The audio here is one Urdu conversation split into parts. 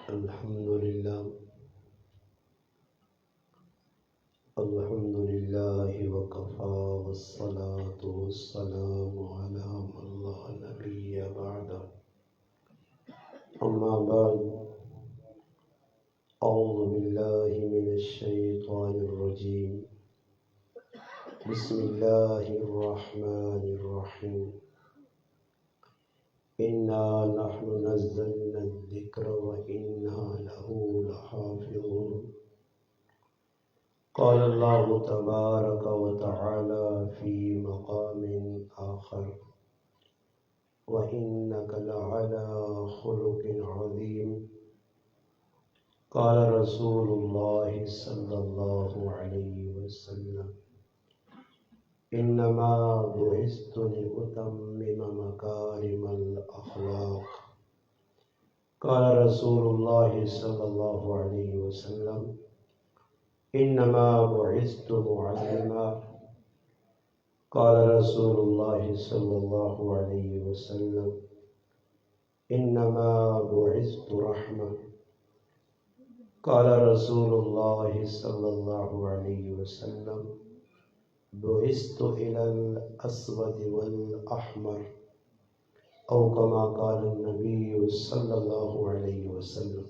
الحمد لله وكفى والصلاة والسلام على من لا نبي بعده أما بعد أعوذ بالله من الشيطان الرجيم بسم الله الرحمن الرحيم إنا نحن نزلنا الذكر وإنا له لحافظون قال الله تبارك وتعالى في مقام آخر وإنك لعلى خلق عظيم قال رسول الله صلى الله عليه وسلم إنما بعثت لأتمم مكارم الأخلاق قال رسول الله صلى الله عليه وسلم إنما بعثت معلما قال رسول الله صلى الله عليه وسلم إنما بعثت رحمة قال رسول الله صلى الله عليه وسلم بعثت إلى الأسود والأحمر أو كما قال النبي صلى الله عليه وسلم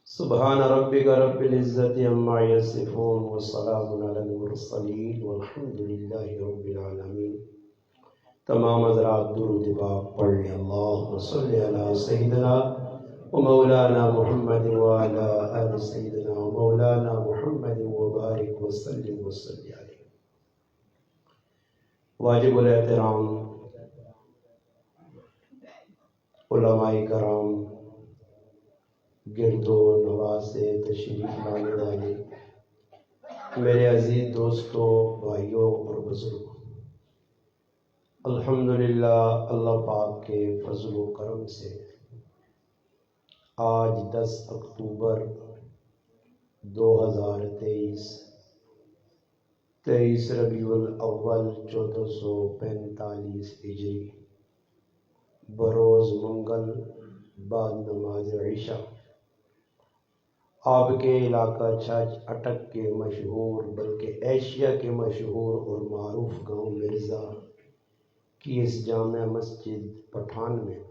سبحان ربك رب العزة عما يصفون وسلام على المرسلين والحمد لله رب العالمين۔ تمام حضرات درود پاک پڑھ لیں۔ اللہم صل علی سیدنا ومولانا محمد وعلى آل سیدنا ومولانا محمد وبارک وسلم وصلی علیہ۔ واجب الاحترام علماء کرام، گرد و نواز سے تشریف لانے والے میرے عزیز دوستوں، بھائیوں اور بزرگوں، الحمدللہ اللہ پاک کے فضل و کرم سے آج 10 اکتوبر 2023 ربیع الاول 1445 ہجری بروز منگل بعد نماز عشاء آپ کے علاقہ چھچ اٹک کے مشہور بلکہ ایشیا کے مشہور اور معروف گاؤں مرزا کی اس جامع مسجد پٹھان میں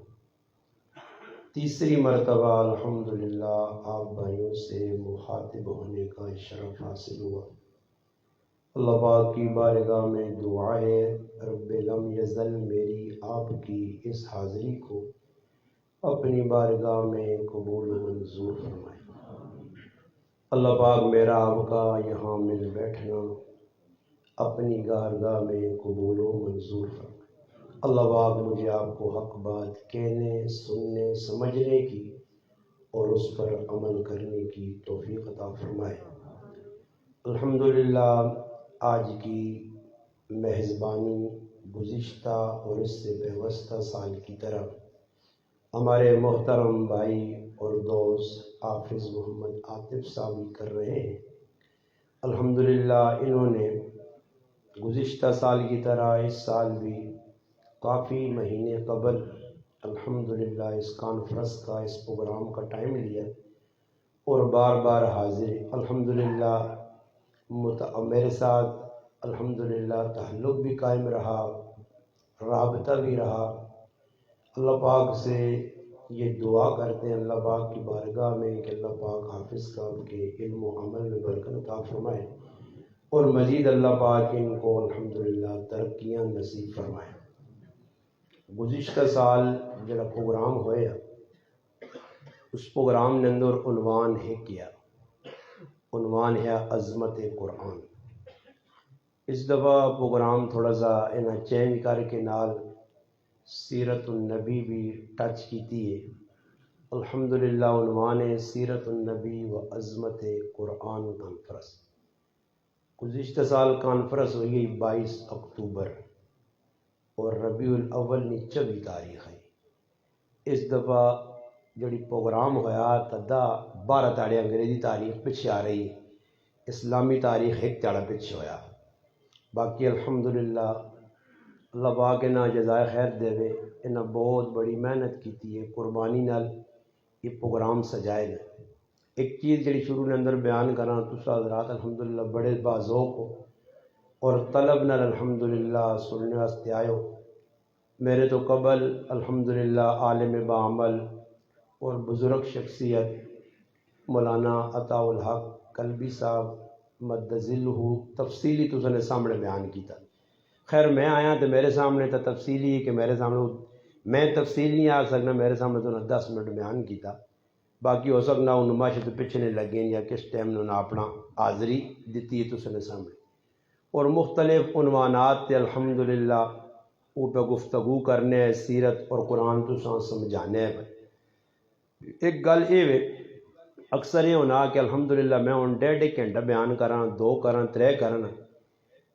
تیسری مرتبہ الحمدللہ آپ بھائیوں سے مخاطب ہونے کا شرف حاصل ہوا۔ اللہ پاک کی بارگاہ میں دعا ہے رب لم یزل میری آپ کی اس حاضری کو اپنی بارگاہ میں قبول و منظور فرمائے۔ اللہ پاک میرا آپ کا یہاں مل بیٹھنا اپنی بارگاہ میں قبول و منظور فرمائے۔ اللہ پاک مجھے آپ کو حق بات کہنے، سننے، سمجھنے کی اور اس پر عمل کرنے کی توفیق عطا فرمائے۔ الحمدللہ آج کی میزبانی گزشتہ اور اس سے پیوستہ سال کی طرح ہمارے محترم بھائی اور دوست حافظ محمد عاطف صاحب کر رہے ہیں۔ الحمدللہ انہوں نے گزشتہ سال کی طرح اس سال بھی کافی مہینے قبل الحمدللہ اس کانفرنس کا، اس پروگرام کا ٹائم لیا اور بار بار حاضر الحمدللہ میرے ساتھ الحمدللہ تعلق بھی قائم رہا، رابطہ بھی رہا۔ اللہ پاک سے یہ دعا کرتے ہیں اللہ پاک کی بارگاہ میں کہ اللہ پاک حافظ صاحب کے علم و عمل میں برکت عطا فرمائے اور مزید اللہ پاک ان کو الحمدللہ ترقیاں نصیب فرمائے۔ گزشتہ سال جڑا پروگرام ہویا اس پروگرام نے اندر عنوان ہے کیا، عنوان ہے عظمت قرآن۔ اس دفعہ پروگرام تھوڑا سا انہیں چینج کر کے نال سیرت النبی بھی ٹچ کیتی ہے۔ الحمدللہ عنوان ہے سیرت النبی و عظمت قرآن کانفرنس۔ گزشتہ سال کانفرنس ہوئی 22 اکتوبر اور ربیع الاول 24 تاریخ ہے۔ اس دفعہ جڑی پروگرام ہویا تدا 12 تاڑے انگریزی تاریخ پیچھے آ رہی ہے، اسلامی تاریخ ایک تاڑا پیچھے ہویا۔ باقی الحمدللہ اللہ پاک انہاں جزائے خیر دے، انہاں بہت بڑی محنت کیتی ہے، قربانی نال یہ پروگرام سجائے گئے. ایک چیز جڑی شروع نے اندر بیان کراں، تساں حضرات الحمدللہ بڑے باذوق ہو اور طلب نال الحمدللہ سننے واسطے آئے ہو. میرے تو قبل الحمدللہ عالم بعمل اور بزرگ شخصیت مولانا عطاء الحق قلبی صاحب مد ذلہ تفصیلی تو نے سامنے بیان کیتا. خیر میں آیا تو میرے سامنے تو تفصیلی ہے کہ میرے سامنے میں تفصیل نہیں آ سکنا، میرے سامنے تو 10 منٹ بیان کیتا. باقی ہو سکنا ان نمائش تو پیچھے نہیں لگے یا کس ٹائم نے اپنا حاضری دیتی ہے تو نے سامنے اور مختلف عنوانات تے الحمدللہ وہ پہ گفتگو کرنے ہے، سیرت اور قرآن تو سمجھانے ہے. ایک گل یہ اکثر یہ ہونا کہ الحمدللہ میں ہوں 1.5 گھنٹہ بیان کراں، 2 کراں، 3 کراں،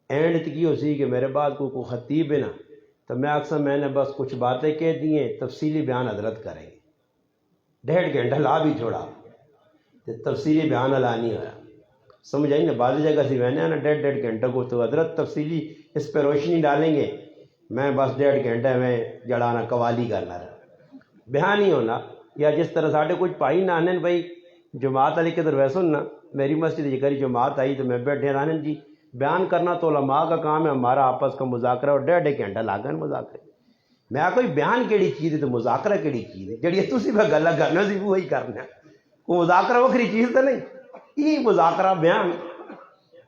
اینڈ تک یہ ہو سی کہ میرے بعد کوئی خطیب ہے نا تو میں اکثر میں نے بس کچھ باتیں کہہ دی ہیں، تفصیلی بیان حضرت کریں گے. 1.5 گھنٹہ لا بھی چھوڑا تو تفصیلی بیان لا نہیں ہوا. سمجھ آئی نا؟ بعض جگہ سے میں نے نا 1.5 گھنٹہ کو تو حضرت تفصیلی اس پہ روشنی ڈالیں گے، میں بس 1.5 گھنٹہ میں جڑانا قوالی کرنا رہا بیان ہی ہونا. یا جس طرح ساڑھے کچھ پائی نانن بھائی جماعت علی کے در ویسے نا میری مسجد جگری جماعت آئی تو میں بیٹھے رانن جی بیان کرنا تو علماء کا کام ہے، ہمارا آپس کا مذاکرہ اور 1.5 گھنٹہ لاگن مذاکرے. میں کوئی بیان کیڑی چیز ہے تو مذاکرہ کیڑی چیز ہے جڑی تسی پہ گلا کرنا سی وہی کرنا. وہ مذاکرہ وکری چیز تو نہیں، یہ مذاکرہ بیان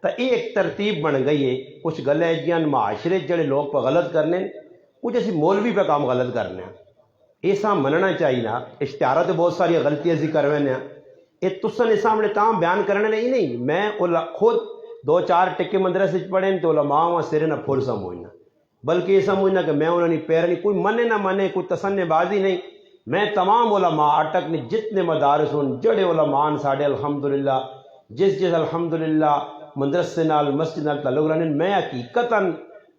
تو یہ ایک ترتیب بن گئی ہے. کچھ گلیں جیاں معاشرے جڑے لوگ پہ غلط کرنے، کچھ اسی مولوی پہ کام غلط کرنے. ایسا مننا چاہیے نا. اشتہارات بہت ساری غلطیاں سی کروے یہ تساں نے سامنے تام بیان کرنے نہیں. نہیں میں خود 2-4 ٹکے مدرسے پڑھیں تو علماء وہاں سرے نہ پھول سمجھنا، بلکہ یہ سمجھنا کہ میں انہوں نے پیر نہیں، کوئی منے نہ منے، کوئی تسنے بازی نہیں. میں تمام علماء اٹک نے جتنے مدارس ہوں جڑے علماء ساڑھے الحمدللہ جس الحمدللہ مدرسے نال مسجد نال تعلق رہنے، میں حقیقتاً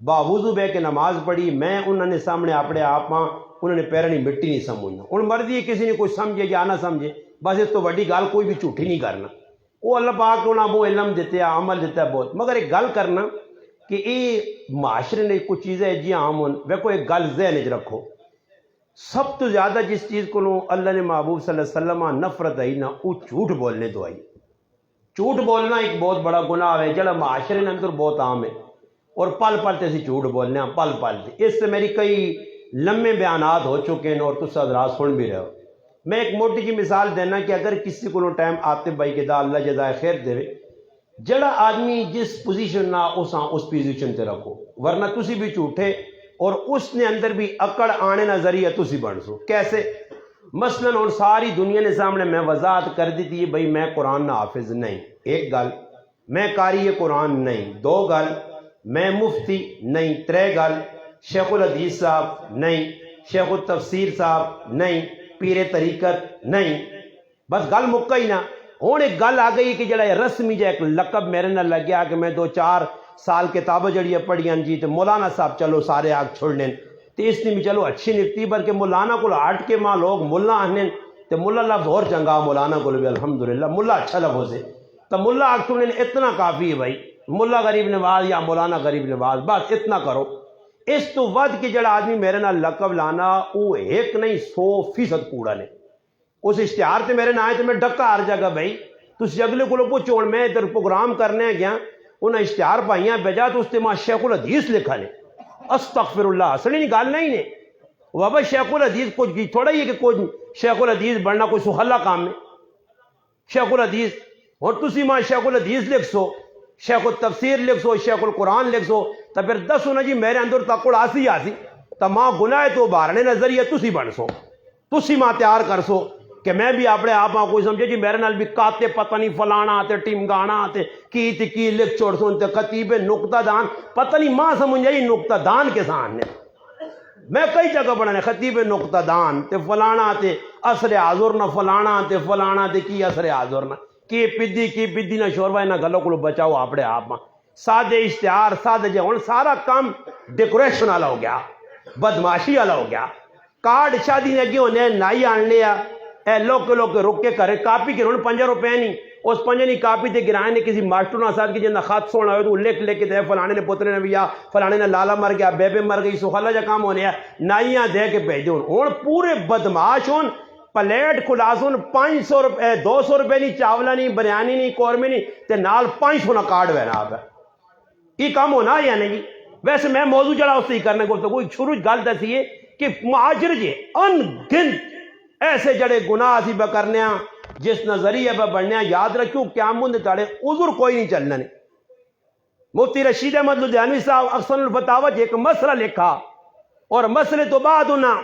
باوضو بے کے نماز پڑھی. میں انہوں نے سامنے اپنے آپ انہوں نے پیرانی مٹی نہیں سمجھنا. ان مرضی ہے کسی نے کوئی سمجھے یا نہ سمجھے، بس اس تو بڑی گال کوئی بھی جھوٹی نہیں کرنا. وہ اللہ پاک انہوں نے وہ علم دیتے ہیں، عمل دیتا ہے بہت. مگر ایک گل کرنا کہ یہ معاشرے نے کچھ چیزیں جی عام ہوں ویکو ایک گل ذہن چ رکھو. سب تو زیادہ جس چیز کو اللہ نے محبوب صلی اللہ علیہ وسلم نفرت آئی نا وہ جھوٹ بولنے تو آئی. جھوٹ بولنا ایک بہت بڑا گناہ ہے جڑا معاشرے کے اندر بہت عام ہے اور پل پل تے اسی جھوٹ بولنے ہیں پل پل تے. اس سے میری کئی لمبے بیانات ہو چکے ہیں اور تس حضرات سن بھی رہے ہو. میں ایک موٹی جی مثال دینا کہ اگر کسی کو ٹائم آتے بھائی کے دا اللہ جزائے خیر دے جڑا آدمی جس پوزیشن نہ اس پوزیشن تے رکھو، ورنہ تسی بھی جھوٹے اور اس نے اندر بھی اکڑ آنے نہ ذریعہ تسی بن سو. کیسے؟ مثلا اور ساری دنیا نے سامنے میں وضاحت کر دی تھی بھائی میں قرآن نہ حافظ نہیں، ایک گل، میں قاری قرآن نہیں، 2 گل، میں مفتی نہیں، 3 گل، شیخ الحدیث صاحب نہیں، شیخ التفسیر صاحب نہیں، پیر طریقت نہیں. بس گل مکا ہی نہ. ہوں ایک گل آ گئی کہ جڑا رسمی جا ایک لقب میرے نہ لگ گیا کہ میں 2-4 سال کتابیں جڑی پڑھیاں جی تو مولانا صاحب چلو سارے آگ چھوڑنے تو اس نے بھی چلو اچھی نکتی، بلکہ مولانا کو ہٹ کے ماں لوگ ملا آنے تو ملا لفظ اور چنگا مولانا کو بھی الحمدللہ ملا اچھا لفظ ہے تو ملا آگ چھوڑنے اتنا کافی ہے بھائی. ملا غریب نواز یا مولانا غریب نواز بس اتنا کرو. اس تو ود کی جڑا آدمی میرے نال لقب لانا وہ ایک نہیں 100% کوڑا نے. اس اشتہار سے میرے نہ آئے تو میں ڈکا ہر جگہ بھائی تھی اگلے کو پوچھو. میں ادھر پروگرام کرنے گیا انہیں اشتہار پائیاں بجا تو اس سے ماں شیخ الحدیث لکھا لے. استغفر اللہ، اصلی نہیں گال نہیں نے بابا. شیخ الحدیث کچھ تھوڑا ہی ہے کہ کوئی شیخ الحدیث بننا کوئی سہلا کام ہے. شیخ الحدیث اور تسی ماں شیخ الحدیث لکھ سو، شیخ التفسیر لکھ سو، شیخ القرآن لکھ سو تو پھر دسو نا جی میرے اندر تکڑ آسی تو ماں گناہ تو بارنے نظریہ تسی بن سو، تسی ماں تیار کر سو کہ میں بھی اپنے آپ کوئی سمجھے جی میرے نال بھی کاتے پتہ نہیں فلانا تے ٹیم گانا تے کی لکھ چھوڑ سو تے خطیب نقطہ دان پتہ نہیں ماں سمجھ جائی نقطہ دان کے سامنے. میں کئی جگہ پڑھانے خطیب نقطہ دان تے فلانا تے اثر حاضر نہ فلانا تے فلانا تے کی اثر حاضر نہ کی پدی نہ شوروا نہ گلوں کو بچاؤ اپنے آپ. سادے اشتہار سادے جے ہن سارا کام ڈیکوریشن والا ہو گیا، بدماشی والا ہو گیا. کارڈ شادی نے اگے ہونے نائی آن لیا اے لوگ رک کے کرے کاپی کے ہن 5 روپے نہیں اس 5 نہیں کاپی تے گرائے نے کسی ماسٹر نہ ساتھ کی جنہ خط سونا ہوئے تو لکھ کے دے فلانے نے پترے نے بھی یا فلانے نے لالا مر گیا بے مر گئی سخلا جا کام ہونے نائیاں دے کے بھیج دون. ہن پورے بدماش ہون پلیٹ کھلاسن 500 روپے 200 روپے نہیں چاولہ نہیں بریانی نہیں قورمے نہیں تے نال 500 نہ کارڈ وینا آپ یہ کام ہونا یا نہیں. ویسے میں موضوع جڑا اس سے کرنے کو کوئی شروع گل دسی ہے کہ مہاجر جی ان گنت ایسے جڑے گناہ اسی بکرنے ہیں جس نظریے پہ بڑھنے ہیں. یاد رکھو قیامت تاڑے عذر کوئی نہیں چلنا نہیں. مفتی رشید احمد لدھیانوی صاحب احسن الفتاوی ایک مسئلہ لکھا اور مسئلے تو بعد انہاں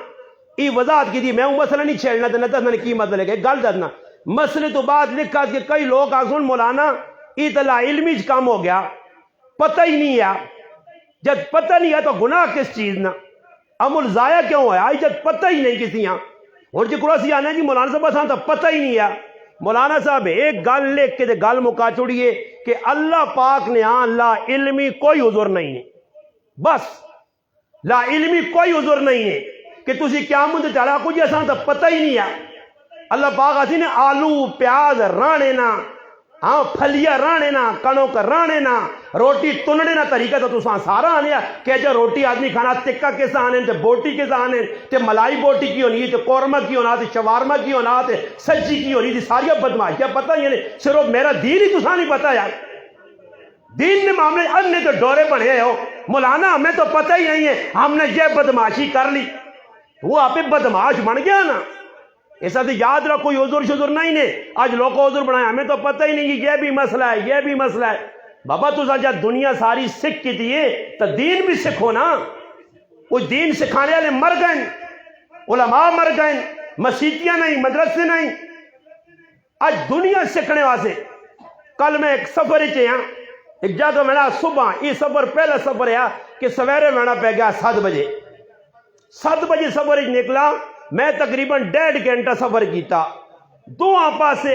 ای وضاحت کی دی. میں وہ مسئلہ نہیں چھیڑنا تو نہ دسنا کی مطلب ہے گل دسنا. مسئلے تو بعد لکھا کہ کئی لوگ آسن مولانا ای تلا علمی کام ہو گیا پتہ ہی نہیں ہے. جب پتہ نہیں ہے تو گناہ کس چیز نہ عمل ضائع کیوں ہوا ہے جب پتہ ہی نہیں کسی یہاں. اور جی کراسی آنا جی مولانا صاحب اساں تو پتہ ہی نہیں ہے. مولانا صاحب ایک گل لکھ کے گل مکا چھوڑیے کہ اللہ پاک نے ہاں لا علمی کوئی عذر نہیں ہے. بس لا علمی کوئی عذر نہیں ہے کہ تسی قیامت چڑھا کچھ اساں تو پتہ ہی نہیں ہے. اللہ پاک اسی نے آلو پیاز رانے نا ہاں پھلیا رانے نا کنوک رانے نا روٹی تننے نا طریقہ تو تساں سارا آنے کہ جو روٹی آدمی کھانا تکہ کیسا آنے تے بوٹی کیسا آنے تے ملائی بوٹی کی ہونی تے قورمہ کی ہونا تے شوارمہ کی ہونا تے سجی کی ہونی تے ساریا بدماشیاں پتہ ہی نہیں. صرف میرا دین ہی تساں نہیں پتہ یار. دین نے معاملے اننے تو ڈورے بنے ہو مولانا ہمیں تو پتہ ہی نہیں ہے ہم نے یہ بدماشی کر لی. وہ آپ بدماش بن گیا نا. ایسا تو یاد رکھو کوئی عذر شذر نہیں نے. آج لوگ کو عذر بنایا ہمیں تو پتہ ہی نہیں کہ یہ بھی مسئلہ ہے یہ بھی مسئلہ ہے. بابا تو جب دنیا ساری سکھ کی دیئے تو دین بھی سکھو نا. وہ دین سکھانے والے مر گئے علماء مر گئے مسیتیاں نہیں مدرسے نہیں. آج دنیا سکھنے واسے کل میں ایک سفر ایک جگہ میں صبح یہ سفر پہلا سفر ہے کہ سویرے میں پہ گیا 7 بجے 7 بجے سفر نکلا. میں تقریباً 1.5 گھنٹہ سفر کیتا. دو پاسے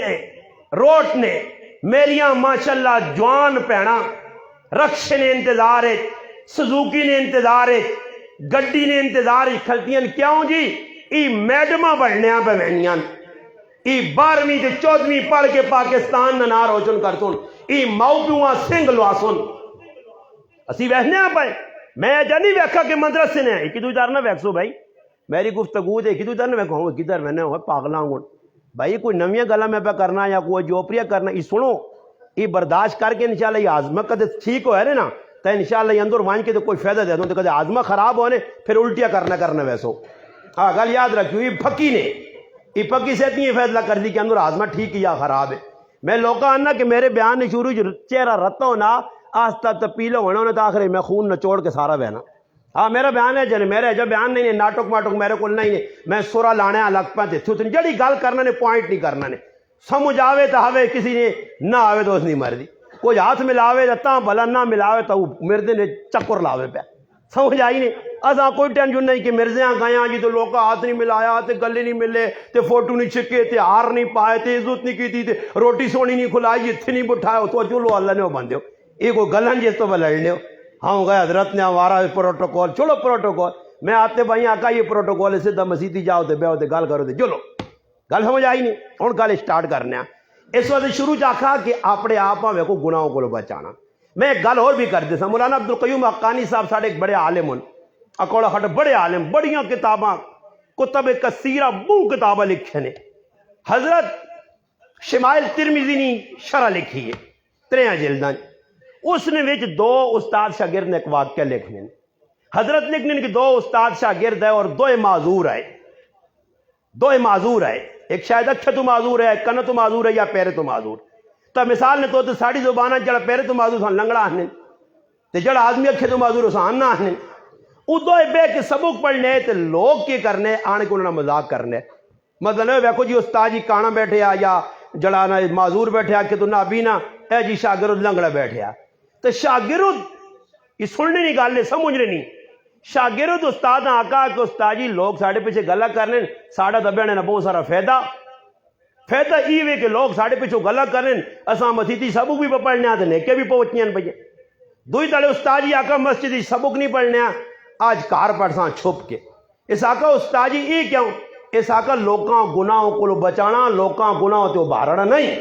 روٹ نے میریاں ماشاءاللہ جوان پینا رکشے نے انتظار ہے سزوکی نے انتظار ہے گڈی نے انتظار ہے کھلتیاں کیوں جی ای میڈمہ بڑھنے پہ بہنیاں ای 12ویں تے 14ویں پڑھ کے پاکستان نہ روشن کرتون ای ماؤ پیواں سنگ لواسن اسی بہنے پہ. میں جانی ویکھا کہ مدرسے نے ایک دو ادار نہ ویکسو بھائی میری گفتگو دے کدھر نہ کہوں کدھر میں نے پاگلا ہوں بھائی کوئی نویاں گلا میں پہ کرنا یا کوئی جوپریہ کرنا یہ سنو یہ برداشت کر کے انشاءاللہ یہ آزمہ کدھر ٹھیک ہو ہے نا تو انشاءاللہ یہ اندر وائن کے تو کوئی فائدہ دے دوں تو کدھر آزمہ خراب ہونے پھر الٹیاں کرنا ویسو. ہاں گل یاد رکھیو یہ پھکی نے یہ پھکی سے اتنی فیصلہ کر دی کہ اندر آزمہ ٹھیک یا خراب ہے. میں لوگا آنا کہ میرے بیان نے شروع چہرہ رتا ہونا آستہ تپیلہ ہونا ہونا تو آخر میں خون نچوڑ کے سارا بہنا. ہاں میرا بیان ہے جن میرا جو بیان نہیں ہے ناٹک ماٹک میرے کو نہیں ہے. میں سورا لانے الگ پہ تھے جڑی گل کرنا نے پوائنٹ نہیں کرنا نے سمجھ آوے تو آوے کسی نے نہ آوے تو اس نہیں مرضی کوئی ہاتھ ملاوے تو بھلا نہ ملاوے تو مردے نے چکر لاوے پہ سمجھ آئی نہیں. اساں کوئی ٹینشن نہیں کہ مرزیاں گئے جی تو لوگ ہاتھ نہیں ملایا تے گلے نہیں ملے تے فوٹو نہیں چھکے تے ہار نہیں پائے تے عزت نہیں کی تے روٹی سونی نہیں کھلائی اتنے نہیں بٹھایا تو چلو اللہ نے وہ بندے ہو یہ کوئی گلن جس تو لڑنے ہو. ہاں گئے حضرت نے ہمارا پروٹوکول چلو پروٹوکول میں آتے بھائی آقا یہ پروٹوکول ہے سیدھا مسیتی جاؤ تے بیاؤ تے گل کرو تے چلو گل سمجھ آئی نہیں. ہوں گل اسٹارٹ کرنے اس وقت شروع چاہا کہ اپنے آپ کو گناہوں کو بچانا. میں ایک گل اور بھی کر دیتا مولانا عبدالقیوم حقانی صاحب ساڑھے ایک بڑے عالم ہوں اکوڑا خٹ بڑے عالم بڑیاں کتاباں کتب کثیرہ بو کتاباں لکھے نے. حضرت شمائل ترمذی نے شرح لکھی ہے 3 جلداں اس نے وچ 2 استاد شاگرد نے ایک واقعہ لکھنے حضرت لکھنے کہ 2 استاد شاگرد ہے اور 2 معذور ہے ایک شاید اکھے تو معذور ہے کن تو معذور ہے یا پیرے تو معذور. تو مثال نے تو ساڑی زبانہ جڑا پیرے تو معذور سان لنگڑا آنے تے جڑا آدمی اکھے تو معذور سان نہ آنے او 2 بے کے سبق پڑھنے تے لوگ کی کرنے آنے کو انہوں نے مذاق کرنے. مطلب ویکو جی استاد جی کانا بیٹھے یا جڑا معذور بیٹھے کہ تو نہ بینا اے جی شاگرد لنگڑا بیٹھے تو شاگرد یہ سننے نہیں گالے سمجھنے نہیں. شاگرد استاد نے آقا کہ استاد جی لوگ ساڑھے پیچھے گلہ کرنے ساڑھا دبیانے نہ بہت سارا فیدہ ایوے کہ لوگ ساڑھے پیچھے گلہ کرنے اساں مسیتی سبق بھی پڑھنے آتے نیکے بھی پہنچنے ہیں بھئی دوئی تاڑے استاد جی آقا مسجدی سبق نہیں پڑھنے آج کار پڑھساں چھپ کے اس آقا استاد جی یہ کیوں اس آقا لوکاں گناہوں کو بچانا لوکاں گناہوں تے بھارنا نہیں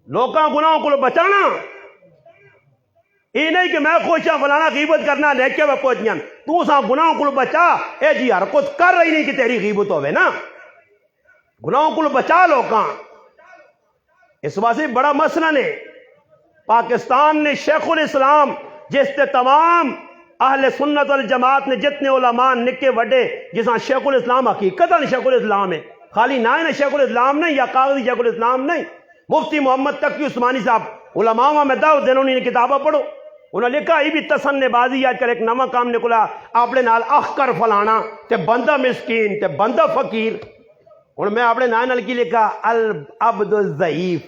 لوکاں گناہوں کو بچانا یہ نہیں کہ میں خوشاں فلانا غیبت کرنا نیکے میں پہنچیاں تو ساں گناہوں کو بچا اے جی حرکت کر رہی نہیں کہ تیری غیبت ہوئے نا گناہوں کو بچا لو کہاں. اس واسطے بڑا مسئلہ نے پاکستان نے شیخ الاسلام جس سے تمام اہل سنت والجماعت نے جتنے علماء نکے وڈے جساں شیخ الاسلام حقیقت شیخ الاسلام ہے، خالی نہ ہے شیخ الاسلام نہیں یا کاغذی شیخ الاسلام نہیں. مفتی محمد تقی عثمانی صاحب علماء میں دعوت دینا، انہیں کتابیں پڑھو. انہوں نے لکھا یہ بھی تسن بازی آج کل ایک نواں کام نکلا اپنے نال اخ کر فلانا تے بندہ مسکین تے بندہ فقیر. ہوں میں اپنے نال کی لکھا العبد الضعیف.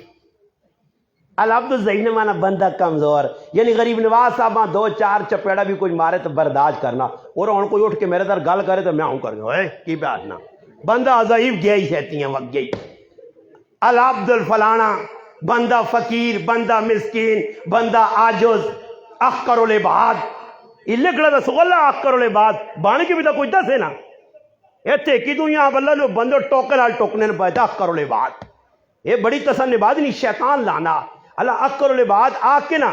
العبد الضعیف نے مانا بندہ کمزور، یعنی غریب نواز صاحب دو چار چپیڑا بھی کوئی مارے تو برداشت کرنا، اور ہوں کوئی اٹھ کے میرے در گل کرے تو میں ہوں کر گیا کی بیٹھنا. بندہ ضعیف گیا ہی سہتی ہیں وقت گئی. العبد الفلانا بندہ فقیر، بندہ مسکین، بندہ عاجز، اخکر العباد. یہ لکھنا تو سغلہ اخکر العباد بان کی بھی تو کوئی دس ہے نا ایتھے کی دنیا واللہ لو بندو ٹوکر آل ٹوکنے نے پیدا اخکر العباد. یہ بڑی تسن بات نہیں، شیطان لانا اللہ اخکر العباد آ کے نا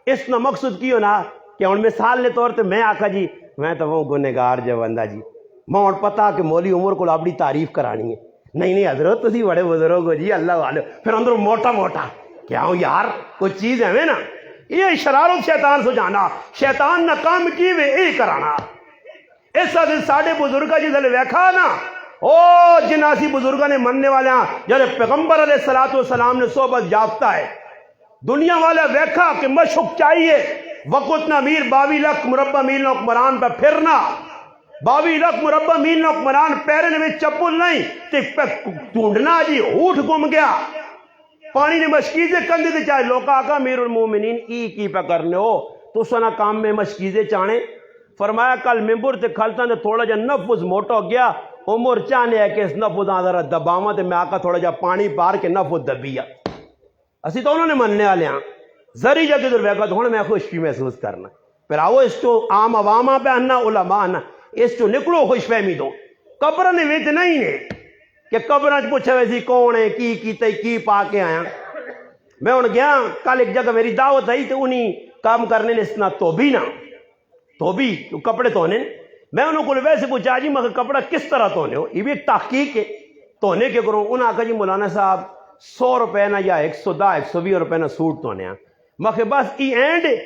اس نہ مقصد کی ہو نا کہ ہوں مثال کے طور تے میں آکھا جی میں تو وہ گنہگار جو بندہ جی میں ہوں پتا کہ مولی عمر کو اپنی تعریف کرانی ہے. نہیں حضرت تسی بڑے بزرگ ہو جی اللہ والے، پھر اندر موٹا موٹا کیا ہوں یار کوئی چیز ہے نا. یہ شرارت شیطان سو جانا، شیطان نہ کام کی وے یہ کرانا. اس وجہ ساڑھے بزرگا جی دل ویکھا نا او جناسی بزرگا نے مننے والے ہیں جب پیغمبر علیہ السلام نے صحبت یافتہ ہے دنیا والا ویکھا کہ مشق چاہیے وقت نہ میر 22 لاکھ مربع میل نہ حکمران پہ پھرنا 22 لاکھ مربع میل نہ حکمران پیرن میں چپل نہیں تے ٹونڈنا جی ہوٹ گم گیا پانی نے مشکیزیں کندے تے چاہے لوکا آقا امیر المومنین کی پہ کرنے ہو تو سنا کام میں مشکیزیں چاہنے. فرمایا کل ممبر تے کھلتا نے تھوڑا جا نفذ موٹا ہو گیا عمر چاہنے ہے کہ اس نفذ ذرا دباواں تے میں آقا تھوڑا جا پانی پار کے نفذ دبیا. اسی تو انہوں نے مننے والے ہیں ذری جگہ در ویکا تو میں خوشی محسوس کرنا. پھر آؤ اس تو عام عوامہ پہ اننا علماء اننا اس تو نکلو خوش فہمی دو. قبر نے ویت نہیں ہے کہ قبر پوچھے ویسی کون ہے کی کیتے کی پا کے آیا. میں ان گیا کل ایک جگہ میری دعوت آئی تو انہیں کام کرنے نے اسنا توبی کپڑے دھونے. میں انہوں کو ویسے پوچھا جی مگر کپڑا کس طرح دھونے ہو، یہ بھی ایک تحقیق ہے دھونے کے کروں. انہوں نے کہا جی مولانا صاحب 100 روپے نہ یا 110 120 روپے نہ سوٹ دھونے ہیں. میں بس یہ اینڈ ہے.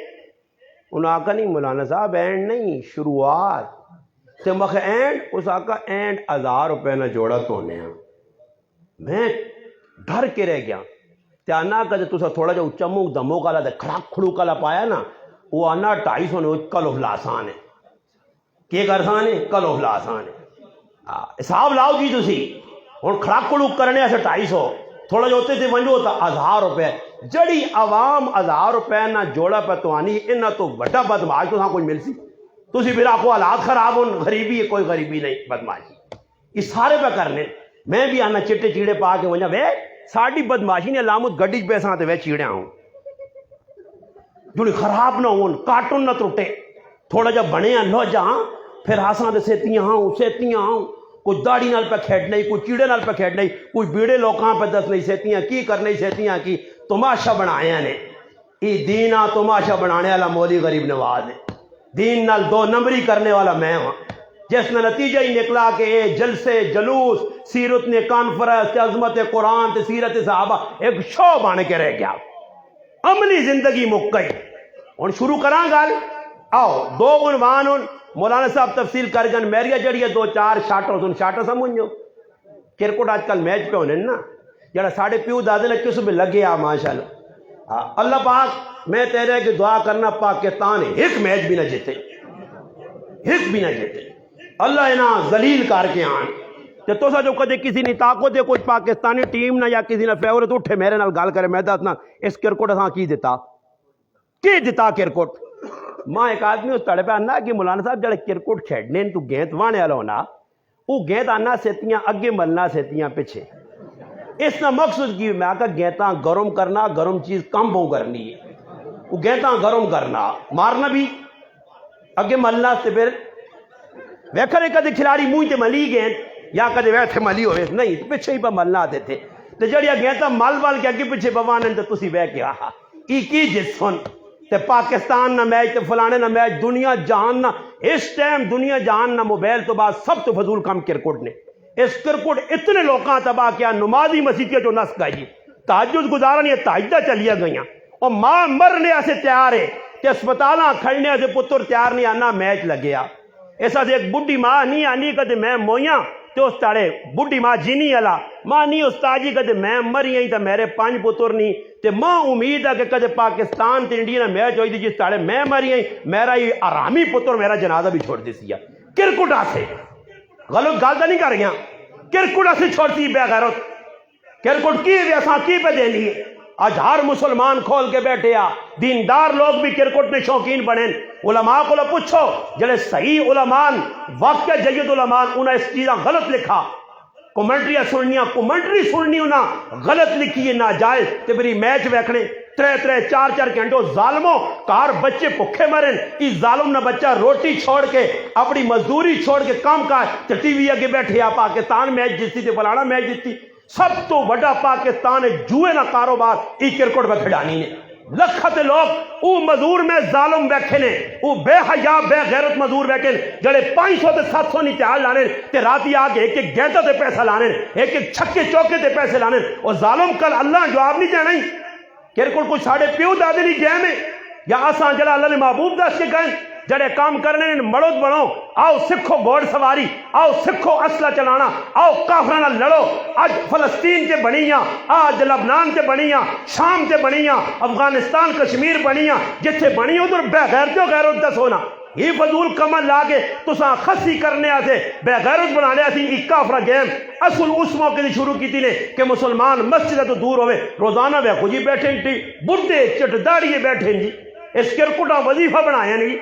انہوں نے کہا نہیں مولانا صاحب اینڈ نہیں شروعات تے مخ اینڈ اس آقا اینڈ 1000 روپے نہ جوڑا دھونے ہیں. میں ڈر کے رہ گیا تے آنا کہ تسا تھوڑا جا چمک دمو کالا تے کھڑک کھڑو کالا پایا نا وہ آنا 250 نے کلو فلاسان ہے کہ کرسان ہے کلو فلاسان ہے حساب لاؤ جی تسی ہوں کھڑک کھڑو کرنے سے 250 تھوڑا جو ہوتے تھے ونجو تا 1000 روپے جڑی عوام 1000 روپے نہ جوڑا پہ تو آنی انہا تو بڑا بدماش تو کوئی مل سی تسی پھر آپ کو حالات خراب ہو غریبی ہے کوئی غریبی نہیں بدماشی یہ سارے پہ کرنے. میں بھی آنا چٹے چیڑے پا کے وجہ وے ساڑی بدماشی نے علامت گڈی پیسہ تے وے چیڑے آؤں جڑی خراب نہ ہون کارٹون نہ ٹوٹے تھوڑا جا بنے لو جا پھر ہاساں تے سیتیاں آؤں کوئی داڑھی نال پہ کھیڑ نہیں کوئی چیڑے نال پہ کھیڑ نہیں کوئی بیڑے لوکاں پہ دس نہیں سیتیاں کی کرنے سیتیاں کی تماشا بنایا نے. یہ دینا تماشا بنانے والا مولی غریب نواز ہے. دین نال 2 نمبری کرنے والا میں ہوں جس نے نتیجہ ہی نکلا کہ اے جلسے جلوس سیرت نے کانفرنس عظمت قرآن تے سیرت صحابہ ایک شو بن کے رہ گیا. عملی زندگی مک گئی. ہوں شروع کراں گل آؤ 2 عنوان مولانا صاحب تفصیل کر گن میریا جڑی ہے 2-4 شاٹر سمجھو کرکٹ آج کل میچ پہ ہونے نا جڑا ساڑھے پیو دادے نے کس میں لگے آ ماشاءاللہ. اللہ پاک میں تیرے کی دعا کرنا پاکستان ایک میچ بھی نہ جیتے اللہ انہاں ذلیل کر کے آن تے توسا جو کدے کسی نے طاقت دے کوئی پاکستانی ٹیم نہ یا کسی نے فیورٹ اٹھے میرے نال گل کرے میں دسنا اس کرکٹ اساں کی دتا کرکٹ. ماں ایک آدمی اس تڑے پہ آنا کہ مولانا صاحب جڑے کرکٹ کھیڑنے تو گیند وانے والا ہونا وہ گیند آنا سیتیاں اگے ملنا سیتیاں پیچھے. اس کا مقصد کی میں آکا گینداں گرم کرنا گرم چیز کم بہو کرنی ہے وہ گینداں گرم کرنا مارنا بھی اگے ملنا سے پھر ویکھنے کدے کھلاڑی منہ تے ملی گیند یا کدے ویسے ملی ہوئے نہیں پیچھے ہی پہ ملنا آتے تھے تے جڑیا گینداں مل کے اگے پیچھے بوانے تے تسی بہ کے آہا کی جسن تے پاکستان نہ میچ تے فلانے نہ میچ دنیا جہان نہ اس ٹائم دنیا جہان نہ موبائل تو بعد سب تو فضول کام کرکٹ نے. اس کرکٹ اتنے لوگاں تباہ کیا، نمازی مسیحیت جو نس گئی تہجد گزارا نہیں تہجدہ چلیا گئیاں اور ماں مرنے سے تیار ہے کہ اسپتالاں کھڑنے سے پتر تیار نہیں آنا میچ لگیا ایسا سے ایک بڈی ماں نہیں آنی کہتے میں مویاں تو اس تاڑے بڈی ماں جینی علا ماں نہیں استاجی کہتے میں مری ہیں تو میرے 5 پتر نہیں تے ماں امید ہے کہ کدے پاکستان تے انڈیا نے میچ ہوئی تھی جس تاڑے میں مری ہیں میرا یہ آرامی پتر میرا جنازہ بھی چھوڑ دی سیا کرکٹ آسے غلط گالتا نہیں کر رہی ہیں کرکٹ آسے چھوڑتی بے غیرت کرکٹ کی ویسا کی پہ دینی ہے آج ہر مسلمان کھول کے بیٹھے آ دیندار لوگ بھی کرکٹ میں شوقین بنے علماء کو پوچھو جڑے صحیح علماء واقع جید علماء انہیں اس چیزاں غلط لکھا کومنٹریاں سننیاں کومنٹری سننی انہیں غلط لکھی ہے ناجائز تے بری میچ ویکھنے 3-4 گھنٹوں ظالموں کار بچے بھوکے مرن اس ظالم نہ بچہ روٹی چھوڑ کے اپنی مزدوری چھوڑ کے کام کا ٹی وی اگے بیٹھے آ پاکستان میچ جیتی تے فلانا میچ جیتی سب تو بڑا پاکستان جوئے نہ کاروبار ای کرکٹ میں کھڑانی نے لکھت لوگ او مزدور میں ظالم بیٹھے نے او بے حیا بے غیرت مزدور بیٹھے جڑے 500 تے 700 نہیں تیار لانے تے راتی آ کے ایک گینتا تے پیسہ لانے ایک چھکے چوکے تے پیسے لانے اور ظالم کل اللہ جواب نہیں دینا ہی کرکٹ کوئی ساڑھے پیو دادے نہیں گئے میں یا آسان جڑا اللہ نے محبوب دس کے گئے جڑے کام کرنے مرد بنو آؤ سکھو گھوڑ سواری آؤ سکھو اسلحہ چلانا آؤ کافرانہ لڑو آج فلسطین کے بنیاں آج لبنان کے بنیاں شام کے بنیاں افغانستان کشمیر بنیاں جتھے بنی ادھر بے غیرتیوں غیرت دس ہونا یہ فضول کمل لا کے تساں خسی کرنے آتے بے غیرت بنانے آتی ایک کافرہ گیم اصل اس موقع دی شروع کی تھی نے کہ مسلمان مسجد تو دور ہوئے روزانہ بے خوجی بیٹھیں تھی بڑھتے چٹداریے بیٹھیں جی اس کرکٹا وظیفہ بنایا نہیں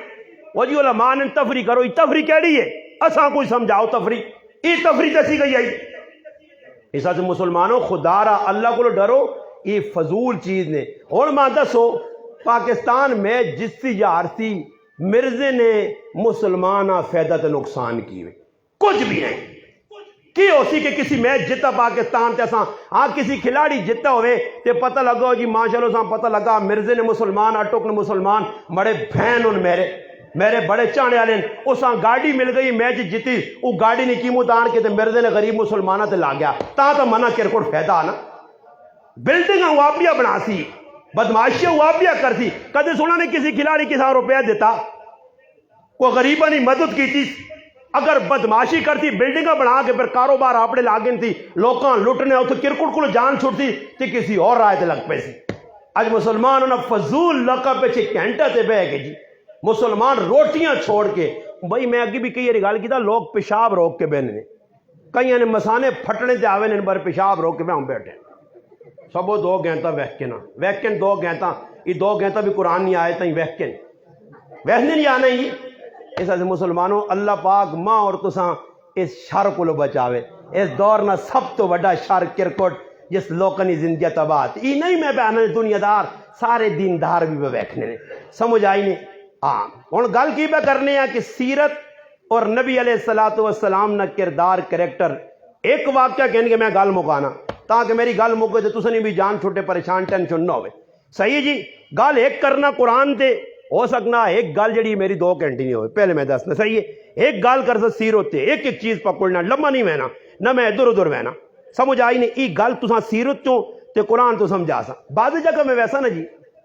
وہ جی علماء نے تفریح کرو یہ تفریح کیڑی ہے اساں کوئی سمجھاؤ تفریح یہ تفریح دسی گئی آئی اس سے مسلمانوں خدا را اللہ کو ڈرو یہ فضول چیز نے اور ماں دسو پاکستان میں جس سی یارسی مرزے نے مسلمانہ فائدہ تے نقصان کیے کچھ بھی نہیں کی ہو سی کہ کسی میچ جتا پاکستان تے اساں ہاں کسی کھلاڑی جتا ہوئے تے پتہ لگو جی ماشاءاللہ ساں پتہ لگا مرزے نے مسلمان اٹوک نے مسلمان بڑے بہن ان میرے بڑے چانے والے اساں گاڑی مل گئی میچ جیتی وہ گاڑی نے قیمت آن کے تے مرزے نے غریب مسلمانہ تے لا گیا تا تو منع کرکٹ فائدہ آنا بلڈنگاں وابیا بنا سی بدماشیاں وابیا کر سی کدے سنا نے کسی کھلاڑی کسا روپیہ دیتا کوئی غریبہ نہیں مدد کی تھی اگر بدماشی کرتی بلڈنگاں بنا کے پھر کاروبار اپنے لاگن تھی لوکاں لٹنے ہو تو کرکٹ کو جان چھوڑتی تے کسی اور رائے تے لگ پے سی اج مسلمان انہاں فضول لقب پہ گھنٹہ تے بہ گئے جی مسلمان روٹیاں چھوڑ کے بھائی میں اگی بھی کئی گل کیتا لوگ پیشاب روک کے بہنے کئی نے مسانے پھٹنے تے آوے نے بر پیشاب روک کے میں ہم بیٹھے سب وہ 2 گھنٹہ ویکن 2 گھنٹہ یہ 2 گھنٹہ بھی قرآن نہیں آئے تھیں ویکن ویسنے نہیں آنا ہی اس سے مسلمانوں اللہ پاک ماں اور تساں اس شر کو بچاوے اس دور نہ سب تو بڑا شر کرکٹ جس لوکانی زندگی تباہ یہ نہیں میں بیانے دنیا دار سارے دیندار بھی بیٹھنے نے سمجھ آئی نہیں ہاں ہوں گل کی پہ کرنے ہیں کہ سیرت اور نبی علیہ السلام نہ کردار کریکٹر ایک واقعہ کہنے کہ میں گل مکانا تاکہ میری گل مکے تو تسیں بھی جان چھوٹے پریشان ٹینشن نہ ہوئے صحیح جی گل ایک کرنا قرآن تے ہو سکنا ایک گل جڑی میری 2 گھنٹے نہیں ہوئے پہلے میں دسنا صحیح ہے ایک گل کر سکتا سیرت تے ایک چیز پکڑنا لمبا نہیں وہنا نہ میں ادھر ادھر وہنا سمجھ آئی نہیں یہ گل تساں سیرت چوں تے قرآن تو سمجھا سا بعض جگہ میں ویسا نا جی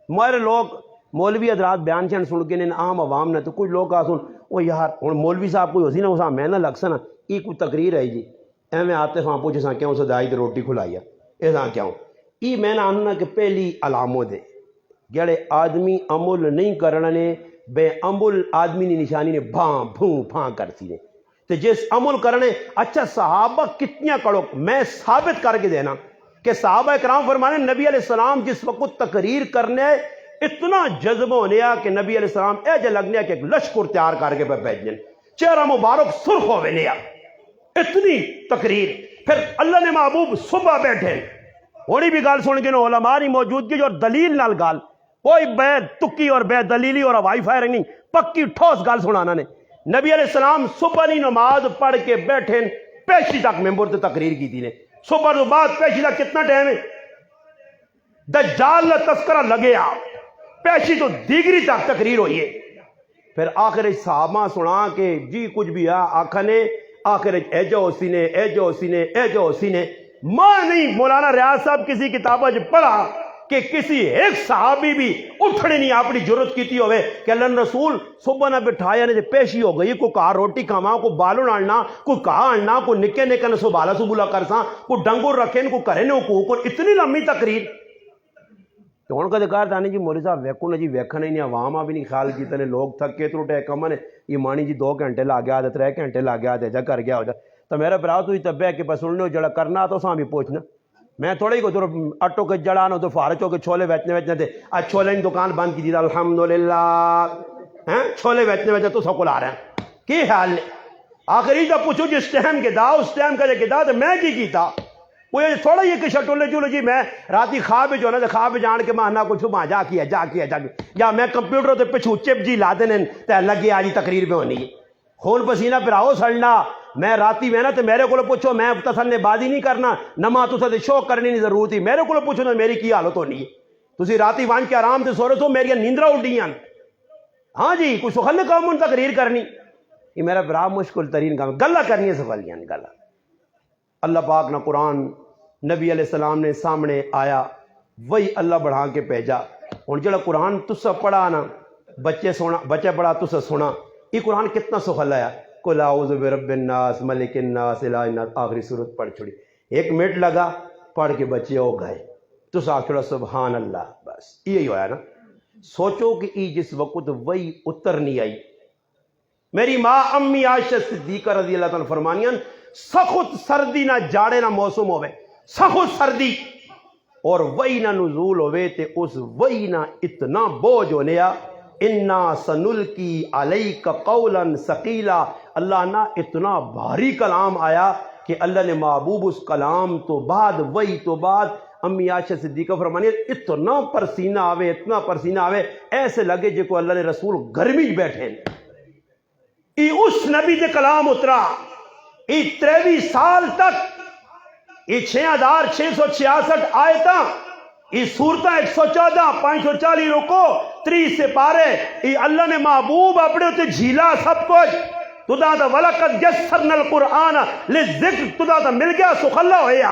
میرے لوگ مولوی حضرات بیان چین سن کے عام عوام نے تو کچھ لوگ آ سن وہ یار ہوں مولوی صاحب کوئی ہوسی نا اسا میں نہ لگ سنا یہ کوئی تقریر ہے جی ایویں آتے خواہ پوچھے سا کیوں سدائی تے روٹی کھلائی ہے ایسا کیوں یہ میں نہ آنا کہ پہلی علامت ہے جڑے آدمی عمل نہیں کرنے بے عمل آدمی نے نشانی نے بھاں بھوں پھاں کرتی نے تو جس عمل کرنے اچھا صحابہ کتنیاں کڑو میں ثابت کر کے دینا کہ صحابہ کرام فرمانے نبی علیہ السلام جس وقت تقریر کرنے اتنا جذب ہونے کہ نبی علیہ السلام اے جے لگنے کہ ایک لشکر تیار کر کے بھیجن چہرہ مبارک سرخ ہوئے نیا اتنی تقریر پھر اللہ نے محبوب صبح بیٹھے ہوڑی بھی گال سن کے نو علماء کی موجودگی اور دلیل نال گال کوئی بے تکی اور بے دلیلی اور وائی فائر نہیں پکی ٹھوس گال سنانا نے نبی علیہ السلام صبح نہیں نماز پڑھ کے بیٹھے پیشی تک ممبر تے تقریر کی تھی نے صبح تو بعد پیشی تک کتنا ٹائم ہے دجال تذکرہ لگے آپ پیشی تو دیگری تک تقریر ہوئی ہے پھر آخر صحابہ سنا کہ جی کچھ بھی آخر نے آخر ایجو سینے ماں نہیں مولانا ریاض صاحب کسی کتابہ جو پڑھا کہ کسی ایک صحابی بھی اٹھنے نہیں اپنی ضرورت کیتی ہوئے کہ اللہ رسول صبح نہ بٹھایا نے پیشی ہو گئی کو کہا روٹی کھاواں کو بالوں آننا کو کہا آننا کو نکے نکے نے سبالا سبولا کرساں کو ڈنگور رکھیں کو کرے نے کو اتنی لمبی تقریر تو ان کا ذکر تھا جی مولوی صاحب ویکو نے جی ویکھنا ہی نہیں عوام بھی نہیں خیال کیتے نے لوگ تھکے ترٹے کم نے یہ مانی جی 2 گھنٹے لا گیا 3 گھنٹے لا گیا جا کر گیا ہو جا تو میرا برا تو ہی تبے کہ بس سننے جڑا کرنا تو ساں بھی پوچھنا میں تھوڑا ہی کو تو اٹو کے جڑا نو تو فارچ ہو کے چھولے بیچنے تھے آج چھولے کی دکان بند کی تھی الحمدللہ ہیں چھولے بیچنے تو سب کو لا رہے ہیں کی حال نے آخری جب پوچھو جس ٹائم کے دا اس ٹائم کا جو دا تو میں کی تھا وہ تھوڑا یہ کہ شٹولے چولے جی میں راتی خواب جو نا خواب جان کے مانا کچھ وہاں جا کیا یا میں کمپیوٹر تے پچھو چپ جی لا دینے تے لگے آج تقریر پہ ہونی ہے خون پسینہ پھراؤ سڑنا میں راتی میں نا تو میرے کو پوچھو میں تسلنے بازی نہیں کرنا نما تو شوق کرنی نہیں ضرورت ہی میرے کو پوچھو نا میری کی حالت ہونی ہے تھی راتی وان کے آرام سے سو رہے تو میری نیندرا اڈیاں ہاں جی کچھ سخل کام تقریر کرنی یہ میرا برا مشکل ترین کام گلا کرنی ہے سفلیاں گلا اللہ پاک نہ قرآن نبی علیہ السلام نے سامنے آیا وہی اللہ بڑھا کے بھیجا اور جڑا قرآن تسا پڑھا نا بچے پڑھا تسا سنا یہ قرآن کتنا سخل آیا قل اعوذ برب الناس ملک الناس الہ الناس آخری صورت پڑھ چھوڑی 1 منٹ لگا پڑھ کے بچے ہو گئے تسا چھوڑا سبحان اللہ بس یہی ہوا نا سوچو کہ ای جس وقت وہی اتر نہیں آئی میری ماں امی عائشہ صدیقہ رضی اللہ تعالیٰ فرمانیاں سخت سردی نہ جاڑے نہ موسم ہوئے سخت سردی اور وہی نہ نزول ہوئے تے اس وہی نہ اتنا بوجھ ہونے انا سنلقی علیک قولا ثقیلا اللہ نہ اتنا بھاری کلام آیا کہ اللہ نے محبوب اس کلام تو بعد وہی تو بعد امی عائشہ صدیقہ فرمانی اتنا پسینہ آوے ایسے لگے جے کو اللہ نے رسول گرمی بیٹھے ای اس نبی دے کلام اترا ای 23 سال تک ای 6666 آیتاں ای سورتاں 114 540 رکو 30 سے پارے ای اللہ نے محبوب اپنے تے جھیلا سب کچھ تو دا وَلَقَدْ يَسَّرْنَا الْقُرْآنَ لِلذِّكْرِ تو دا مل گیا سخلا ہویا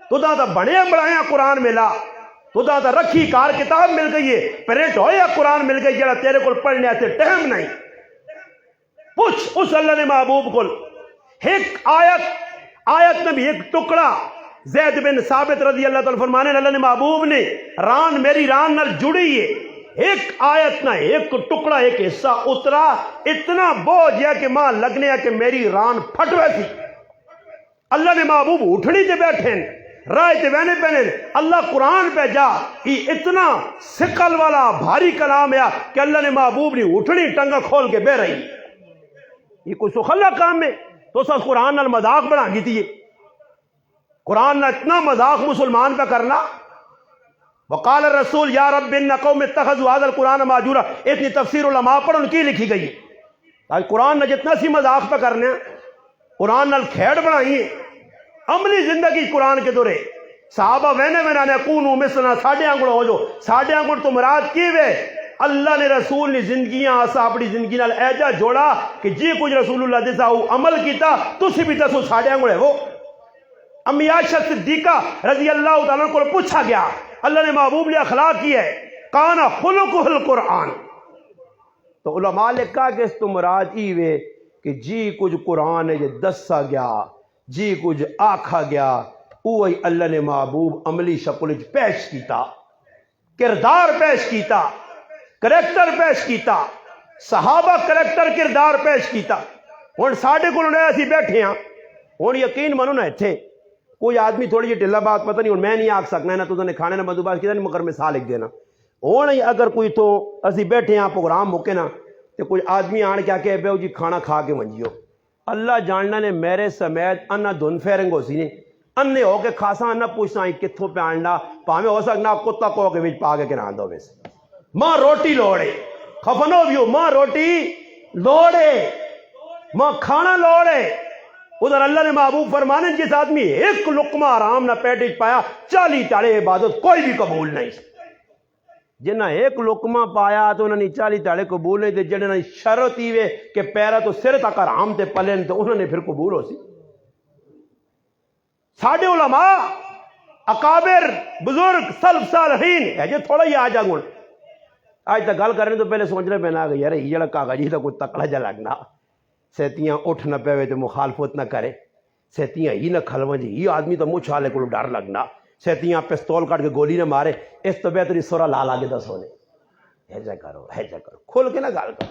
تو دا بڑھیا بڑھایا قرآن ملا تو دا رکھی کار کتاب مل گئی ہے پرنٹ ہویا قرآن مل گئی جڑا تیرے کو پڑھنے سے ٹائم نہیں پوچھ اس اللہ نے محبوب کو ایک آیت میں بھی ایک ٹکڑا زید بن ثابت رضی اللہ تعالیٰ فرمانے اللہ نے محبوب نے ران میری ران نال جڑی ہے ایک آیت نہ ایک ٹکڑا ایک حصہ اترا اتنا بوجھ ہے کہ ماں لگنے ہے کہ میری ران پھٹوے تھی اللہ نے محبوب اٹھنی تے بیٹھے رائے تے بہنے پہنے اللہ قرآن پہ جا یہ اتنا سکل والا بھاری کلام ہے کہ اللہ نے محبوب نے اٹھنی ٹنگا کھول کے بہ رہی یہ کوئی سخلا کام ہے تو سب قرآن نال مذاق بنا گی تھی قرآن نہ اتنا مذاق مسلمان پہ کرنا وقال الرسول یا رب ان قوم اتخذوا هذا القرآن مہجورا اتنی تفسیر علماء پر ان کی لکھی گئی آج قرآن نہ جتنا سی مذاق پہ کرنے قرآن نال کھیڑ بنائی عملی زندگی قرآن کے دورے صحابہ وینے کونو مثلنا ساڑھے آنگڑ ہو جو ساڑھے آنگڑ تو مراد کی وے اللہ نے رسول نے زندگیاں آسا اپنی زندگی نال ایجا جوڑا کہ جی کچھ رسول اللہ جیسا عمل کیتا تسی بھی تسو ساڑھے آنگڑ ہے وہ امی عائشہ صدیقہ رضی اللہ تعالیٰ کو پوچھا گیا اللہ نے محبوب نے اخلاق کی ہے کانا خلقہ القرآن تو علماء نے کہا کہ اس تو مراد ای وے کہ جی کچھ قرآن ہے یہ دسا گیا جی کچھ آکھا گیا وہی اللہ نے محبوب عملی شکل پیش کیتا کردار پیش کیتا کریکٹر پیش کیتا صحابہ کریکٹر کردار پیش کیتا ہوں ساڈے کو اسی بیٹھے ہاں ہوں یقین منو نا اتنے کوئی آدمی تھوڑی جی ٹھلا بات پتہ نہیں ہوں میں نہیں آکھ سکنا نا تو نے کھانے نہ بندوبست کیا مگر مثال لکھ دینا ہوں اگر کوئی تو اسی بیٹھے ہاں پروگرام موقع نا تو کوئی آدمی آن کے آکے بے جی کھانا کھا کے منجیو اللہ جاننا نے میرے سمیت انا دھن پھیرنگ ہو سی نے انے ہو کے خاصا انا پوچھنا کتوں پہ آننا پاوے ہو سکنا کتا کو کے بچ پا کے راندو ویسے ماں روٹی لوڑے خفنو بیو ماں روٹی لوڑے ماں کھانا لوڑے ادھر اللہ نے محبوب فرمانے جس آدمی ایک لقمہ آرام نہ پیٹ پایا 40 تاڑے عبادت کوئی بھی قبول نہیں جنہیں ایک لقمہ پایا تو انہوں نے 40 تاڑے قبول نہیں تے جنہیں شرط ہی وے کہ پیرا تو سر تک حرام تے پلن تو انہوں نے پھر قبول ہو سی. ساڈے علماء اکابر بزرگ سلف صالحین ہے جو تھوڑا ہی آ جا گن آج تک گل کرنے تو پہلے سوچنے پہ نہ گئی یار یہ جڑا کاغذ ہی تو کوئی تکڑا جا لگنا سیتیاں اٹھ نہ پے تو مخالفت نہ کرے سیتیاں ہی نہ کھلو جی یہ آدمی تو مجھ والے کو ڈر لگنا سیتیاں پستول کٹ کے گولی نہ مارے اس تو بہتری سورا لا لا کے دسو نے ایجا کرو کھول کے نہ گل کرو.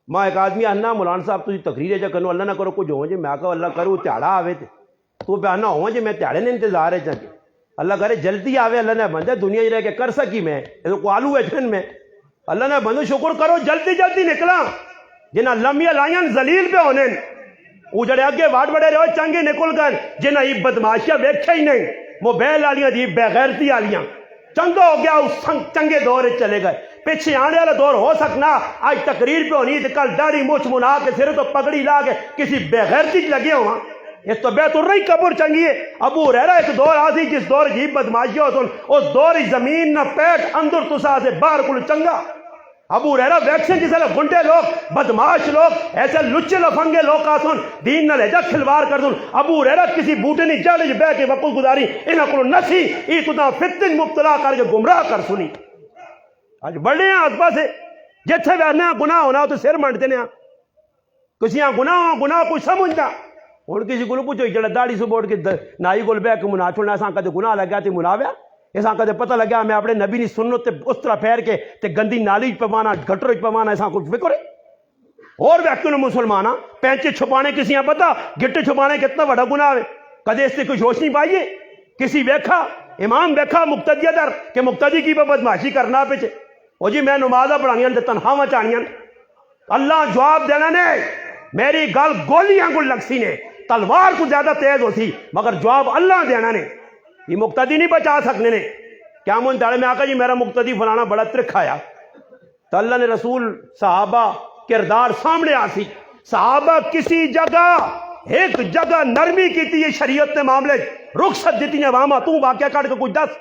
میں ایک آدمی آنا مولانا صاحب تھی تقریر جا کرو اللہ نہ کرو کچھ ہو جی میں کہو اللہ کرو تہاڑا آوے تو پہ آنا ہوا جی میں تہاڑے نے انتظار ہے چاہیے اللہ کرے جلدی آوے اللہ نے بندے دنیا رہ کے کر سکی میں تو آلو ہے جن میں اللہ نے بندو شکر کرو جلدی جلدی نکلا جنہیں لمبیا لائیاں زلیل پہ ہونے وہ جڑے اگے واٹ بڑے رہے چنگے نکل کر جنہیں یہ بدماشیاں ویکھیا ہی نہیں موبائل والیاں دی بغیرتی والیاں چنگا ہو گیا اس چنگے دور چلے گئے پیچھے آنے والا دور ہو سکنا آج تقریر پہ ہونی تو کل داڑھی مچھ منا کے سر تو پگڑی لا کے کسی بغیرتی لگے ہوا اس تو بہتر رہی قبر چنگی ہے. ابو ہریرہ ایک دور آسی جس دور جی بدماشی ہو سن اس دور زمین نہ پیٹ اندر تسا سے باہر کل چنگا. ابو ہریرہ ویکسن جسے گنڈے لوگ بدماش لوگ ایسے لچے لفنگے لوگ آسن دین نہ لے جا کھلوار کر دن ابو ہریرہ کسی بوٹے نہیں جڑ بہ کے وقت گزاری انہاں کو نسی ای تو فتن مبتلا کر کے گمراہ کر سنی. آج بڑھنے ہیں آس پاس جتھے بیٹھنے ہیں گناہ ہونا تو سر منڈتے ہیں کسی گناہ کوئی سمجھنا ہوں کسی کو پوچھو جڑا داڑھی سے بوٹ کے نائی کو بہ کے منا چھوڑنا ایسا کدے گناہ لگا تے مناویا ایسا کدے پتہ لگا میں اپنے نبی نہیں سنو تے اس طرح پھیر کے تے گندی نالی پوانا گٹر پوانا ایسا کچھ فکر ہے اور ویکیوں نے مسلمانہ پینچے چھپانے کسی ہیں پتہ گٹے چھپانے کتنا بڑا گناہ ہے کدے اس سے کوئی ہوش نہیں پائیے کسی ویکھا امام ویکھا مقتدی در کہ مقتدی کی بدماشی کرنا پیچھے او جی میں نمازہ پڑھانیاں تے تنخواہ چاہنیاں اللہ جواب دینا نے میری گل گولیاں کو لگ سی نے تلوار کو زیادہ تیز ہوتی مگر جواب اللہ دینا نے یہ مقتدی نہیں بچا سکنے نے کیا من داڑے میں آقا جی میرا مقتدی فلانا بڑا ترکھ آیا تو اللہ نے رسول صحابہ کردار سامنے آسی صحابہ کسی جگہ ایک جگہ نرمی کی تھی یہ شریعت نے معاملے رخصت دیتی ہیں واما تو واقعہ کاٹ کے کچھ دس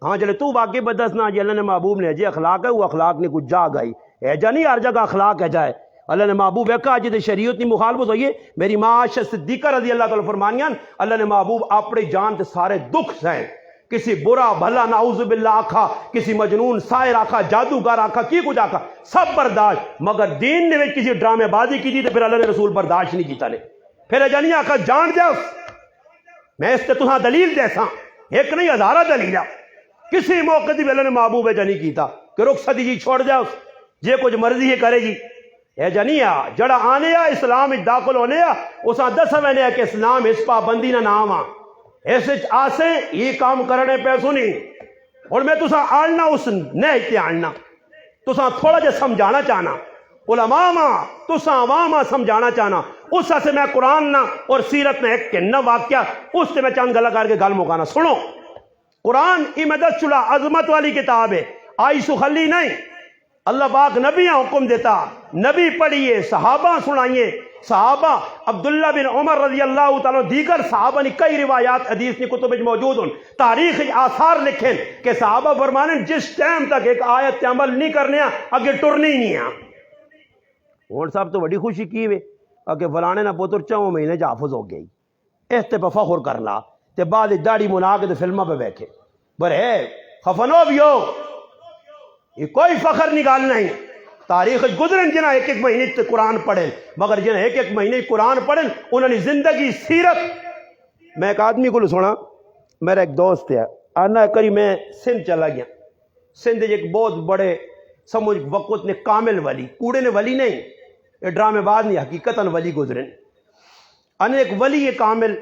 ہاں چلے تو واقعی بدس نہ جی اللہ نے محبوب نے جی اخلاق ہے وہ اخلاق نے کچھ جا گئی ایجا نہیں ہر جگہ اخلاق ہے جائے اللہ نے محبوب کہا جی شریعت نہیں مخالفت ہوئی میری ماں عائشہ صدیقہ رضی اللہ تعالی فرمانیاں اللہ نے محبوب اپنے جان تے سارے دکھ سہیں کسی برا بھلا نعوذ باللہ آکھا کسی مجنون سائر آکھا جادوگر آکھا کی کچھ آکھا سب برداشت مگر دین نے کسی ڈرامے بازی کی تھی تو پھر اللہ نے رسول برداشت نہیں کیتا نے پھر جانی آکھا جان جاؤ میں اس تے تہاں دلیل جیسا ایک نہیں ہزارہ دلیل کسی موقع دی اللہ نے محبوب ایجا نہیں کیتا کہ رخصتی جی چھوڑ جاؤ جے کچھ مرضی ہے کرے گی ایجا نہیں جڑا آنے اسلام داخل ہونے اساں دس میں کہ اسلام اس پابندی نہ نام ایسے آسے یہ کام کرنے پہ سنی اور میں تساں آلنا اس نہیں تے آلنا تساں تھوڑا جا سمجھانا چاہنا علماء تساں عوام سمجھانا چاہنا اس سے میں قرآن نہ اور سیرت نے ایک کنہ واقعہ اس سے میں چند گلا کر کے گل مکانا سنو قرآن امدد چلا عظمت والی کتاب ہے آئی سخلی نہیں اللہ پاک نبی حکم دیتا نبی پڑھیے صحابہ سنائیے صحابہ عبداللہ بن عمر رضی اللہ تعالیٰ دیگر صحابہ نے کئی روایات حدیث کی کتب موجود ہیں تاریخ آثار لکھیں کہ صحابہ فرمانے جس ٹائم تک ایک آیت تے عمل نہیں کرنے اگے ٹرنے ہی نہیں ہوں صاحب تو بڑی خوشی کی وے کہ فلانے نہ پتر 4 مہینے حافظ ہو گئی اس تے پہ فخر کر لا تے بعد داڑھی منا کے فلموں پہ بیٹھے برے خفنو بھی ہو یہ کوئی فخر نکال نہیں تاریخ گزرن جنہ ایک مہینے قرآن پڑھیں مگر جنہ ایک مہینے قرآن پڑھیں انہوں نے زندگی سیرت میں ایک آدمی کو سنا میرا ایک دوست ہے آنا کری میں سندھ چلا گیا سندھ ایک بہت بڑے سمجھ وقت نے کامل ولی کوڑے نے ولی نہیں یہ ڈرامے بعد نہیں حقیقتاً ولی گزرن انہیں ایک ولی کامل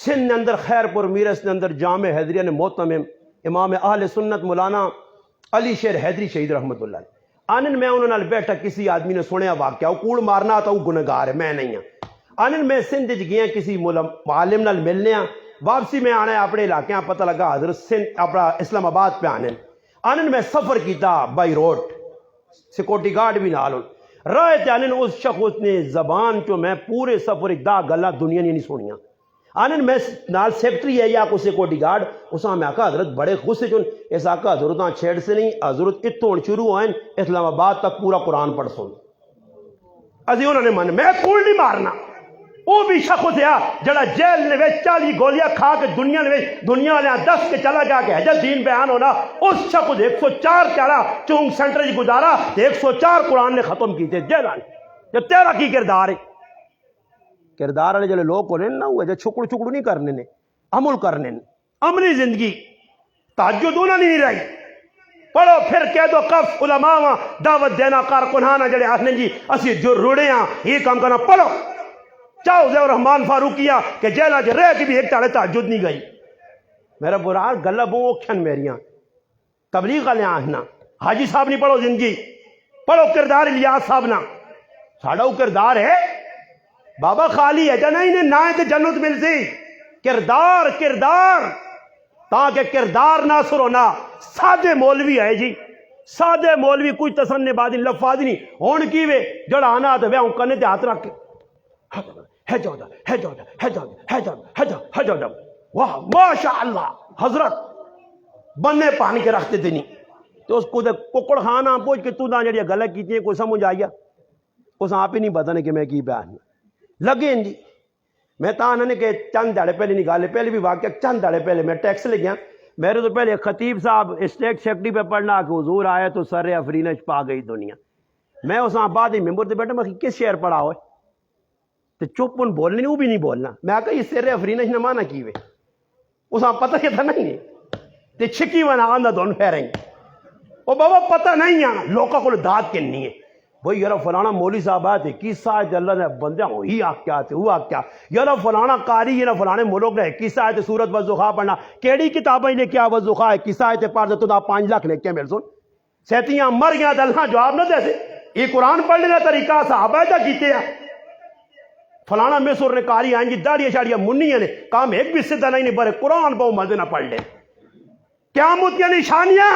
سندھ نے اندر خیر پور میرس نے اندر جامع حیدریہ نے محتمم امام اہل سنت مولانا علی شیر حیدری شہید رحمت اللہ آنن میں انہوں نے بیٹھا کسی آدمی نے سنیا واقعہ وہ کوڑ مارنا تو وہ گنہگار ہے میں نہیں ہوں آنن میں سندھ گیا کسی عالم نال ملنے واپسی میں آنا اپنے علاقے پتہ لگا حضرت سندھ اپنا اسلام آباد پہ آنن میں سفر کیتا بائی روڈ سیکورٹی گارڈ بھی نال راہ تے آنن اس شخص نے زبان چو میں پورے سفر دا گلا دنیا نہیں سنیا آنن میں نال سیکٹری ہے یا کو سیکورٹی گارڈ اساں میں آقا حضرت بڑے خوش چن اس آقا حضرتاں چھیڑ سے نہیں حضرت اتوں شروع ہوئیں اسلام آباد تک پورا قرآن پڑھ سن ازی انہوں نے من میں کول نہیں مارنا وہ بھی شخص ہے جڑا جیل نے وچ 40 گولیاں کھا کے دنیا نے دنیا والے 10 کے چلا گیا کہ حجت دین بیان ہونا اس شخص 104 چارا چونگ سینٹر جی گزارا 104 قرآن نے ختم کیتے جیلان جو تیرا کی کردار ہے کردار والے جڑے لوگ ہونے نا وہ چھکڑ چھکڑ نہیں کرنے نے عمل کرنے نے عملی زندگی تہجد انہاں نہیں رہی پڑھو پھر کہہ دو کف علماء دعوت دینا کارکنانہ جڑے آخنے جی اسی جو روڑے ہیں یہ کام کرنا پڑھو چاہو ضیاء الرحمان فاروقیہ کہ جیلہ جو رہ کے بھی ایک تاڑے تہجد نہیں گئی میرا برار گلہ بوں اوکھن میریاں تبلیغ والے آہنا حاجی صاحب نہیں پڑھو زندگی پڑھو کردار الیاس صاحب نا ساڑھا وہ کردار ہے بابا خالی ہے جانا انہیں نہ ہے کہ جنت ملتی کردار کردار تاکہ کردار نہ سرونا سادے مولوی ہے جی سادے مولوی کوئی تسنے بادی لفاظ نہیں ہون کی وے جڑا آنا آتا وے کرنے تے ہاتھ رکھ کے ہے جاؤ واہ ماشاءاللہ حضرت بننے پانی کے رکھتے تھے نہیں تو اس کو ککڑ خانہ پوچھ کے تو نہ جڑی گلہ کیتی ہے کوئی سمجھ آئیا اس آپ ہی نہیں بتانے کہ میں کی بیان لگے جی میں تاں نے کہ چند داڑے پہلے نکالے پہلے بھی واقعہ چند داڑے پہلے میں ٹیکس لے گیا میرے تو پہلے خطیب صاحب اسٹیٹ سیکٹری پہ پڑھنا کہ حضور آئے تو سر افرینش پا گئی دنیا میں اس بعد ہی ممبر سے بیٹھا میں کس شہر پڑھا ہوئے تو چپ ان بولنے وہ بھی نہیں بولنا میں کہا یہ سر افرینش نہ مانا کی وے اس پتہ یہ تھا نہیں ہے تو چھکی وانا آندہ دون پھیریں وہ بابا پتہ نہیں ہے لوکا کو داد کے نہیں ہے بھئی یارا فلانا مولی صاحب آتے کیسا ہے اللہ نے بندے ہوئی آگ کیا آتے ہوا کیا یارا فلانا قاری یارا فلانے ملوک نے کیسا ہے سورت وزخا پڑھنا کیڑی کتابیں لے کیا وزخا ہے کیسا ہے پڑھ دے تو دا 5 لاکھ لے کے مل سن سیتیاں مر گیا دلہاں جواب نہ دے سے یہ قرآن پڑھنے کا طریقہ صحابہ ایسا کیتے ہیں فلانا مصر نے قاری آئیں جی داڑیاں شاڑیاں منیاں نے کام ایک بھی سدھا نہیں برے قرآن پاؤ مزے نہ پڑھ لے قیامت یا نشانیاں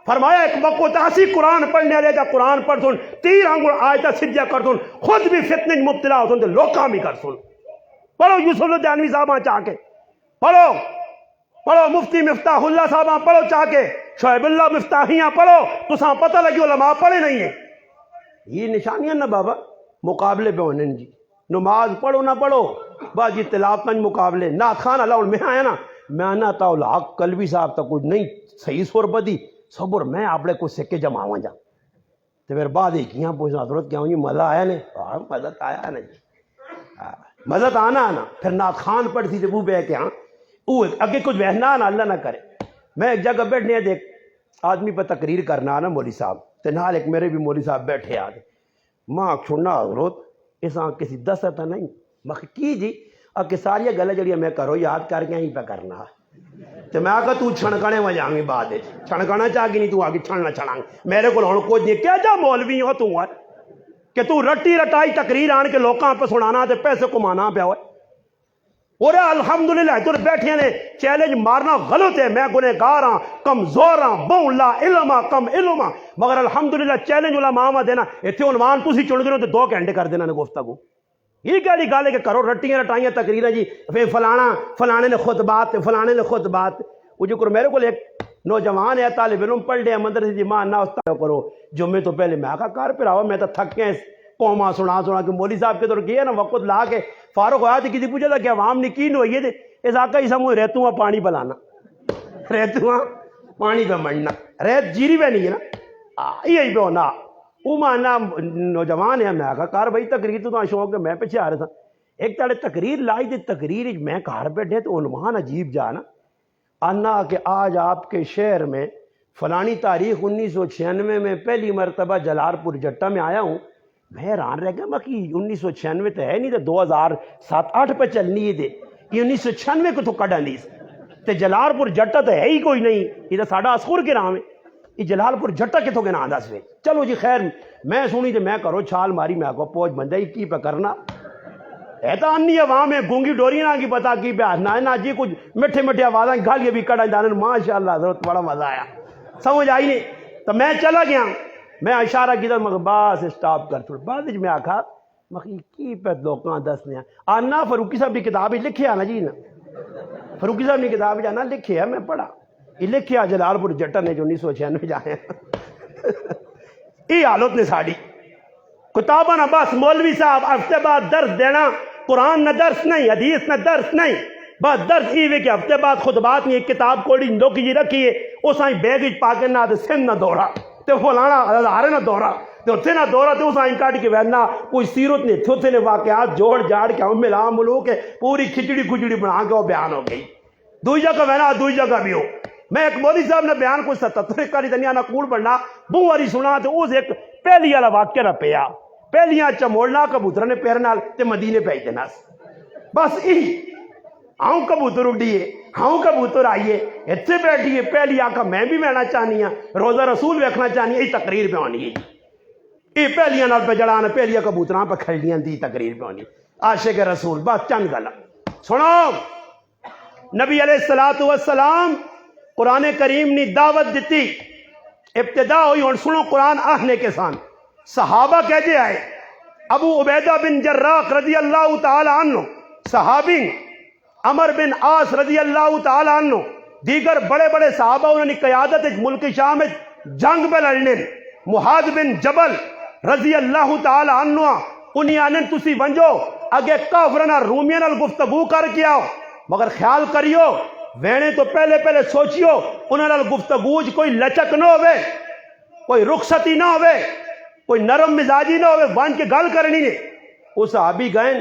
فرمایا ایک وقت ایسی قرآن پڑھنے لے جا قرآن پڑھ سن 3 آنگل آیتہ سجدہ کر سن خود بھی فتنے مبتلا ہو سن تو لوکاں بھی کر سن پڑھو یوسف الدانوی صاحبہ چاہ کے پڑھو مفتی مفتاح اللہ صاحبہ پڑھو چاہ کے شعیب اللہ مفتاحیاں پڑھو تو ساں پتہ لگی علماء پڑھے نہیں ہیں یہ نشانیاں نہ بابا مقابلے پہ ہونے جی نماز پڑھو نہ پڑھو باجی تلاوت پنج مقابلے نعت خان اللہ میں آیا نا میں آنا تا الحق قلبی صاحب تک کچھ نہیں صحیح سور بدی صبر میں آپ کو سکے جماؤں جا تو پھر بعد ہی کیا پوچھنا حضرت کیا ہوں جی مزہ آیا نہیں مزہ آیا نا جی مزہ آنا پھر نعت خان پڑھتی تھی وہ بے کے ہاں وہ اگے کچھ بہنا نا اللہ نہ کرے میں ایک جگہ بیٹھنے دیکھ آدمی پہ تقریر کرنا آنا مولوی صاحب تو نال ایک میرے بھی مولوی صاحب بیٹھے آگے ماں چھوڑنا حضرت اس کسی دس تا نہیں میں کی جی اب کہ ساری گلیں جڑی میں کرو یاد کر کے ہی پہ کرنا تو میں آگا تو چھڑکانے وجہ گی بعد چھڑکانا چاہ گی نہیں تو آگے چھڑنا چھڑاں میرے کو ہوں کچھ نہیں کیا جا مولوی ہو تو کہ تو رٹی رٹائی تقریر آن کے لوکاں پہ سنانا تے پیسے کمانا پیا ہوئے اور الحمدللہ ادھر بیٹھے نے چیلنج مارنا غلط ہے میں گنہگار ہاں کمزور ہاں بہت لا علم ہاں کم علم ہاں مگر الحمدللہ چیلنج علماء دینا اتنے عنوان تسی چن گے تو 2 گھنٹے کر دینا نے گفتگو یہ کہڑی گل ہے کہ کرو رٹیاں رٹائیاں تقریریں جی پھر فلانے نے خطبات وہ جو کرو میرے کو ایک نوجوان ہے طالب علم پڑھ لیا مدرسے جی ماں نہ استاد کرو جمعے تو پہلے میں کہا کار پھر آؤ میں تو تھک کے قوما سنا کہ مولوی صاحب کے تو گیا نا وقت لا کے فاروق ہوا تھی کسی پوچھا تھا کہ عوام نے کی ہوئی ہے اس آقا ہی سمجھ ریتوں میں پانی پلانا ریتوں پانی پہ مرنا ریت جیری پہ نہیں ہے نا یہی پہ ہونا وہ مانا نوجوان ہے میں کہا کار بھائی تقریر تو شوق ہے میں پیچھے آ رہا تھا ایک تاڑے تقریر لائی تھی تقریر میں گھر بیٹھے تو عنوان عجیب جانا آنا کہ آج آپ کے شہر میں فلانی تاریخ 1996 میں پہلی مرتبہ جلال پور جٹا میں آیا ہوں میں حیران رہ گیا میں کہ 1996 تو ہے نہیں تو 2007-8 پہ چلنی ہے تھے یہ 1996 کو تو کڈا نہیں تے جلال پور جٹا تو ہے ہی کوئی نہیں یہ تو ساڑا اسکور کے نام ہے یہ جلال پور جٹا کتوں کے نام دس وے چلو جی خیر میں سنی تو میں کرو چھال ماری میں کو پہنچ بندہ ہی کی پہ کرنا ہے تو انی عوام ہے گونگی ڈوری نہ کی پتا کی پہ نہ جی کچھ میٹھے میٹھے آوازیں گالیاں بھی کڑا دانے ماشاء اللہ حضرت بڑا مزہ آیا سمجھ آئی نہیں تو میں چلا گیا میں اشارہ کی تھا مگر بس اسٹاپ کر چھوڑ بعد میں آخا کی پہ لوکاں دسنے آنا فاروقی صاحب کی کتاب ہی لکھے آنا جی نا فاروقی صاحب کی کتاب جانا لکھے میں پڑھا یہ لکھے جلال پور جٹا نے جو 1996 جائے یہ حالت نے ساڑی کتابہ نہ بس مولوی صاحب ہفتے بعد درس دینا قرآن نہ درس نہیں حدیث نہ درس نہیں بس درس یہ کہ ہفتے بعد خطبات نہیں کتاب کوڑی لوکی جی رکھی ہے اس آئیں بیگ پاکے نہ سندھ نہ دورا تے فلانا ہزارے نہ دورا تے اتھے نہ دورا تے اس آئیں کاٹ کے وینا کوئی سیرت نہیں تھے اتھے نے واقعات جوڑ جاڑ کے ہم ملا ملو کے پوری کھچڑی بنا کے وہ بیان ہو گئی دوئی جگہ وینا دوئی جگہ بھی ہو میں ایک مولوی صاحب نے بیان کوئی 77 کاری دنیا نہ کول پڑھنا بو واری سنا تے اس ایک پہلی والا واقعہ نہ پیا پہلیاں چموڑنا کبوتر نے پیر نال تے مدینے پہ جنا بس یہی ہاؤں کبوتر اڈیے ہاؤں کبوتر آئیے اتنے بیٹھیے پہلی آقا میں بھی بہنا چاہنی ہوں روزہ رسول ویکھنا چاہنی ہے یہ تقریر پہ ہونی ہے یہ پہلیاں نال پہ جڑانا پہلیاں کبوتراں پہ کھڑیاں دی تقریر پہ ہونی عاشق رسول بس چند گلا سنو نبی علیہ السلام قرآن کریم نے دعوت دیتی ابتدا ہوئی اور سنو قرآن آہنے کے سان صحابہ کہتے آئے ابو عبیدہ بن جراح رضی اللہ تعالی عنہ صحابی عمر بن عاص رضی اللہ تعالی عنہ دیگر بڑے بڑے صحابہ انہوں نے قیادت ملک شام جنگ پہ لڑنے معاذ بن جبل رضی اللہ تعالی عنہ انہیں آنے تسی ونجو اگے کافرنا رومیاں نال گفتگو کر کے آؤ مگر خیال کریو وینے تو پہلے سوچیو انہوں نے گفتگو کوئی لچک نہ ہوئے کوئی رخصتی نہ ہوئے کوئی نرم مزاجی نہ ہوئے وان کے گل کرنی نے وہ صحابی گئے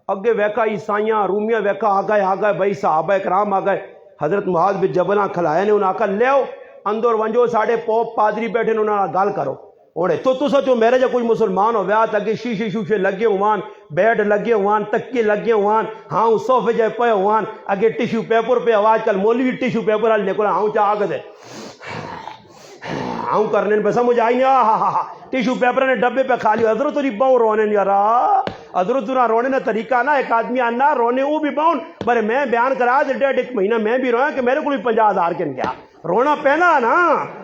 اگے ویکا عیسائیاں رومیاں ویکا آ گئے بھائی صحابہ اکرام آ گئے حضرت معاذ بن جبل کھلایا نے انہاں آکا لیو اندر ونجو ساڑھے پوپ پادری بیٹھے انہوں نے گل کرو اوڑے تو سچو میرے جو کوئی مسلمان ہو ویا تاکہ شیشے شوشے لگے ہوان بیڈ لگے ہوان تکے لگے ہوان ہاں صوفے جائے پے ہوان اگے ٹیشو پیپر پہ آواز کل مولوی ٹیشو پیپر ہل نکلا ہاں چاہ آگ دے ہاں کرنے پہ سمجھ آئی نہیں ٹیشو پیپر نے ڈبے پہ کھا لیا حضرت ری باؤں رونے نہیں یارا حضرت نہ رونے نہ طریقہ نہ ایک آدمی آنا رونے وہ بھی باؤں بڑے میں بیان کرا دے 1.5 مہینہ میں بھی رویا کہ میرے کو بھی 50,000 کے گیا رونا پہنا نا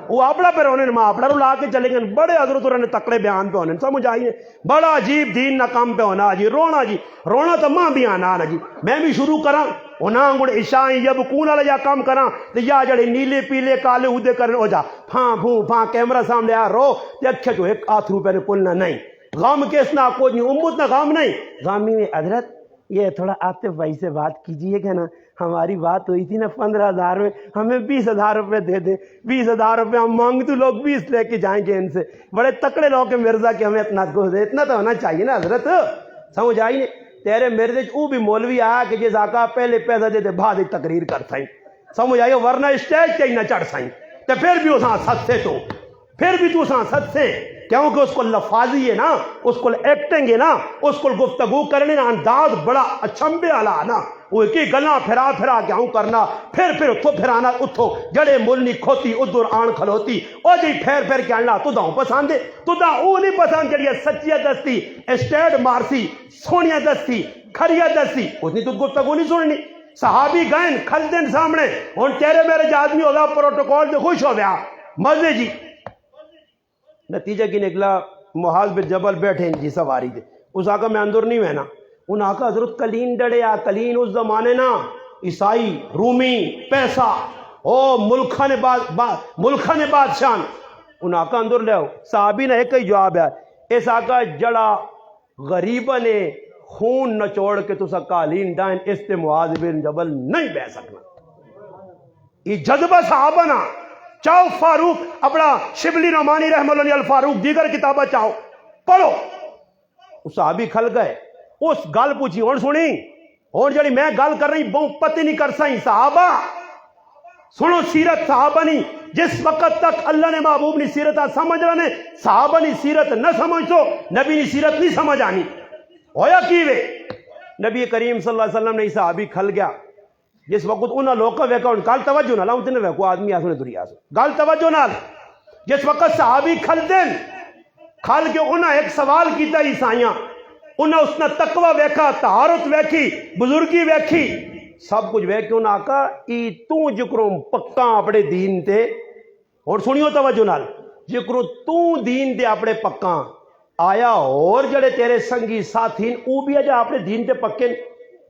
وہ اپنا پہ رونے ماں اپنا رو لا کے چلیں گے بڑے حضرت نے تکڑے بیان پہ ہونے سمجھ آئیے بڑا عجیب دین نہ کام پہ ہونا جی رونا تو ماں بھی آنا جی میں بھی شروع کرا انہاں گڑ عشائیں یا بکون والا یا کام کرا تو یا جڑے نیلے پیلے کالے اودے کرنے ہو جا پھاں بھوں پھاں کیمرہ سامنے آ رو تے اکھے جو ایک آتھ روپے نے پلنا نہیں غم کس نہ کوئی نہیں امت نہ غم نہیں غامی میں حضرت یہ تھوڑا عاطف بھائی سے بات کیجئے گا نا ہماری بات ہوئی تھی نا 15,000 میں ہمیں 20,000 روپے دے دیں 20,000 روپے ہم مانگ تو لوگ 20 لے کے جائیں گے ان سے بڑے تکڑے لوگ ہیں مرزا کہ ہمیں اتنا گو دے اتنا تو ہونا چاہیے نا حضرت سمجھ آئی نہیں تیرے مرزے وہ بھی مولوی آیا کہ جس آقا پہلے پیسہ دے دے بعد تقریر کر سائیں سمجھ آئیے ورنہ اسٹیج کے ہی نہ چڑھ سائیں تو پھر بھی اساں سچ سے تو پھر بھی تو اساں سچ سے کیونکہ اس کو لفاظی ہے نا اس کو ایکٹنگ ہے نا اس کو گفتگو کرنے نا انداز بڑا اچھمبے والا نا وہ ایک ہی گلاں پھرا کے ہوں کرنا پھر اتھو پھرانا اتھو جڑے ملنی کھوتی ادھر آن کھلوتی او جی پھیر کے آنا تو داؤں پسند ہے تو دا او نہیں پسند جڑی سچیا دستی اسٹیڈ مارسی سونیا دستی کھریا دستی اس نے تو گفتگو نہیں سننی صحابی گئن کھل دن سامنے ہن تیرے میرے جو آدمی ہوگا پروٹوکول سے خوش ہو گیا مزے جی نتیجہ کی نکلا معاذ بن جبل بیٹھے جی سواری دے اس آقا میں اندر نہیں وینا ان آقا حضرت کلین ڈڑیا کلین اس زمانے نا عیسائی رومی پیسہ او ملکہ نے بادشاہ ان آقا اندر لے ہو صحابی نے ایک ہی جواب ہے اس آقا جڑا غریبہ نے خون نچوڑ کے تو سا کالین ڈائن اس تے معاذ بن جبل نہیں بہ سکنا یہ جذبہ صحابہ نا چاہو فاروق اپنا شبلی نعمانی رحمہ اللہ الفاروق دیگر کتابہ چاہو پڑھو اس صحابی کھل گئے اس گل پوچھی اور سنی اور جڑی میں گل کر رہی بہت پتہ نہیں کر سائیں صحابہ سنو سیرت صحابہ نہیں جس وقت تک اللہ نے محبوب نے سیرت سمجھ رہے صحابہ نے سیرت نہ سمجھ تو نبی نے سیرت نہیں سمجھ آنی ہویا کیوے نبی کریم صلی اللہ علیہ وسلم نے صحابی کھل گیا جس وقت انہاں لوگ کا ویکا ان کال توجہ نہ لاؤں تینے ویکو آدمی آسونے دری آسو گال توجہ نہ جس وقت صحابی کھل دن کھل کے انہاں ایک سوال کیتا عیسائیاں انہاں اس نے تقوی ویکا طہارت ویکھی بزرگی ویکھی سب کچھ ویکھی انہاں آکا ای تو جکروں پکا اپنے دین تے اور سنیو توجہ نال جکروں تو دین تے اپنے پکا آیا اور جڑے تیرے سنگی ساتھی وہ بھی اجا اپنے دین تے پکے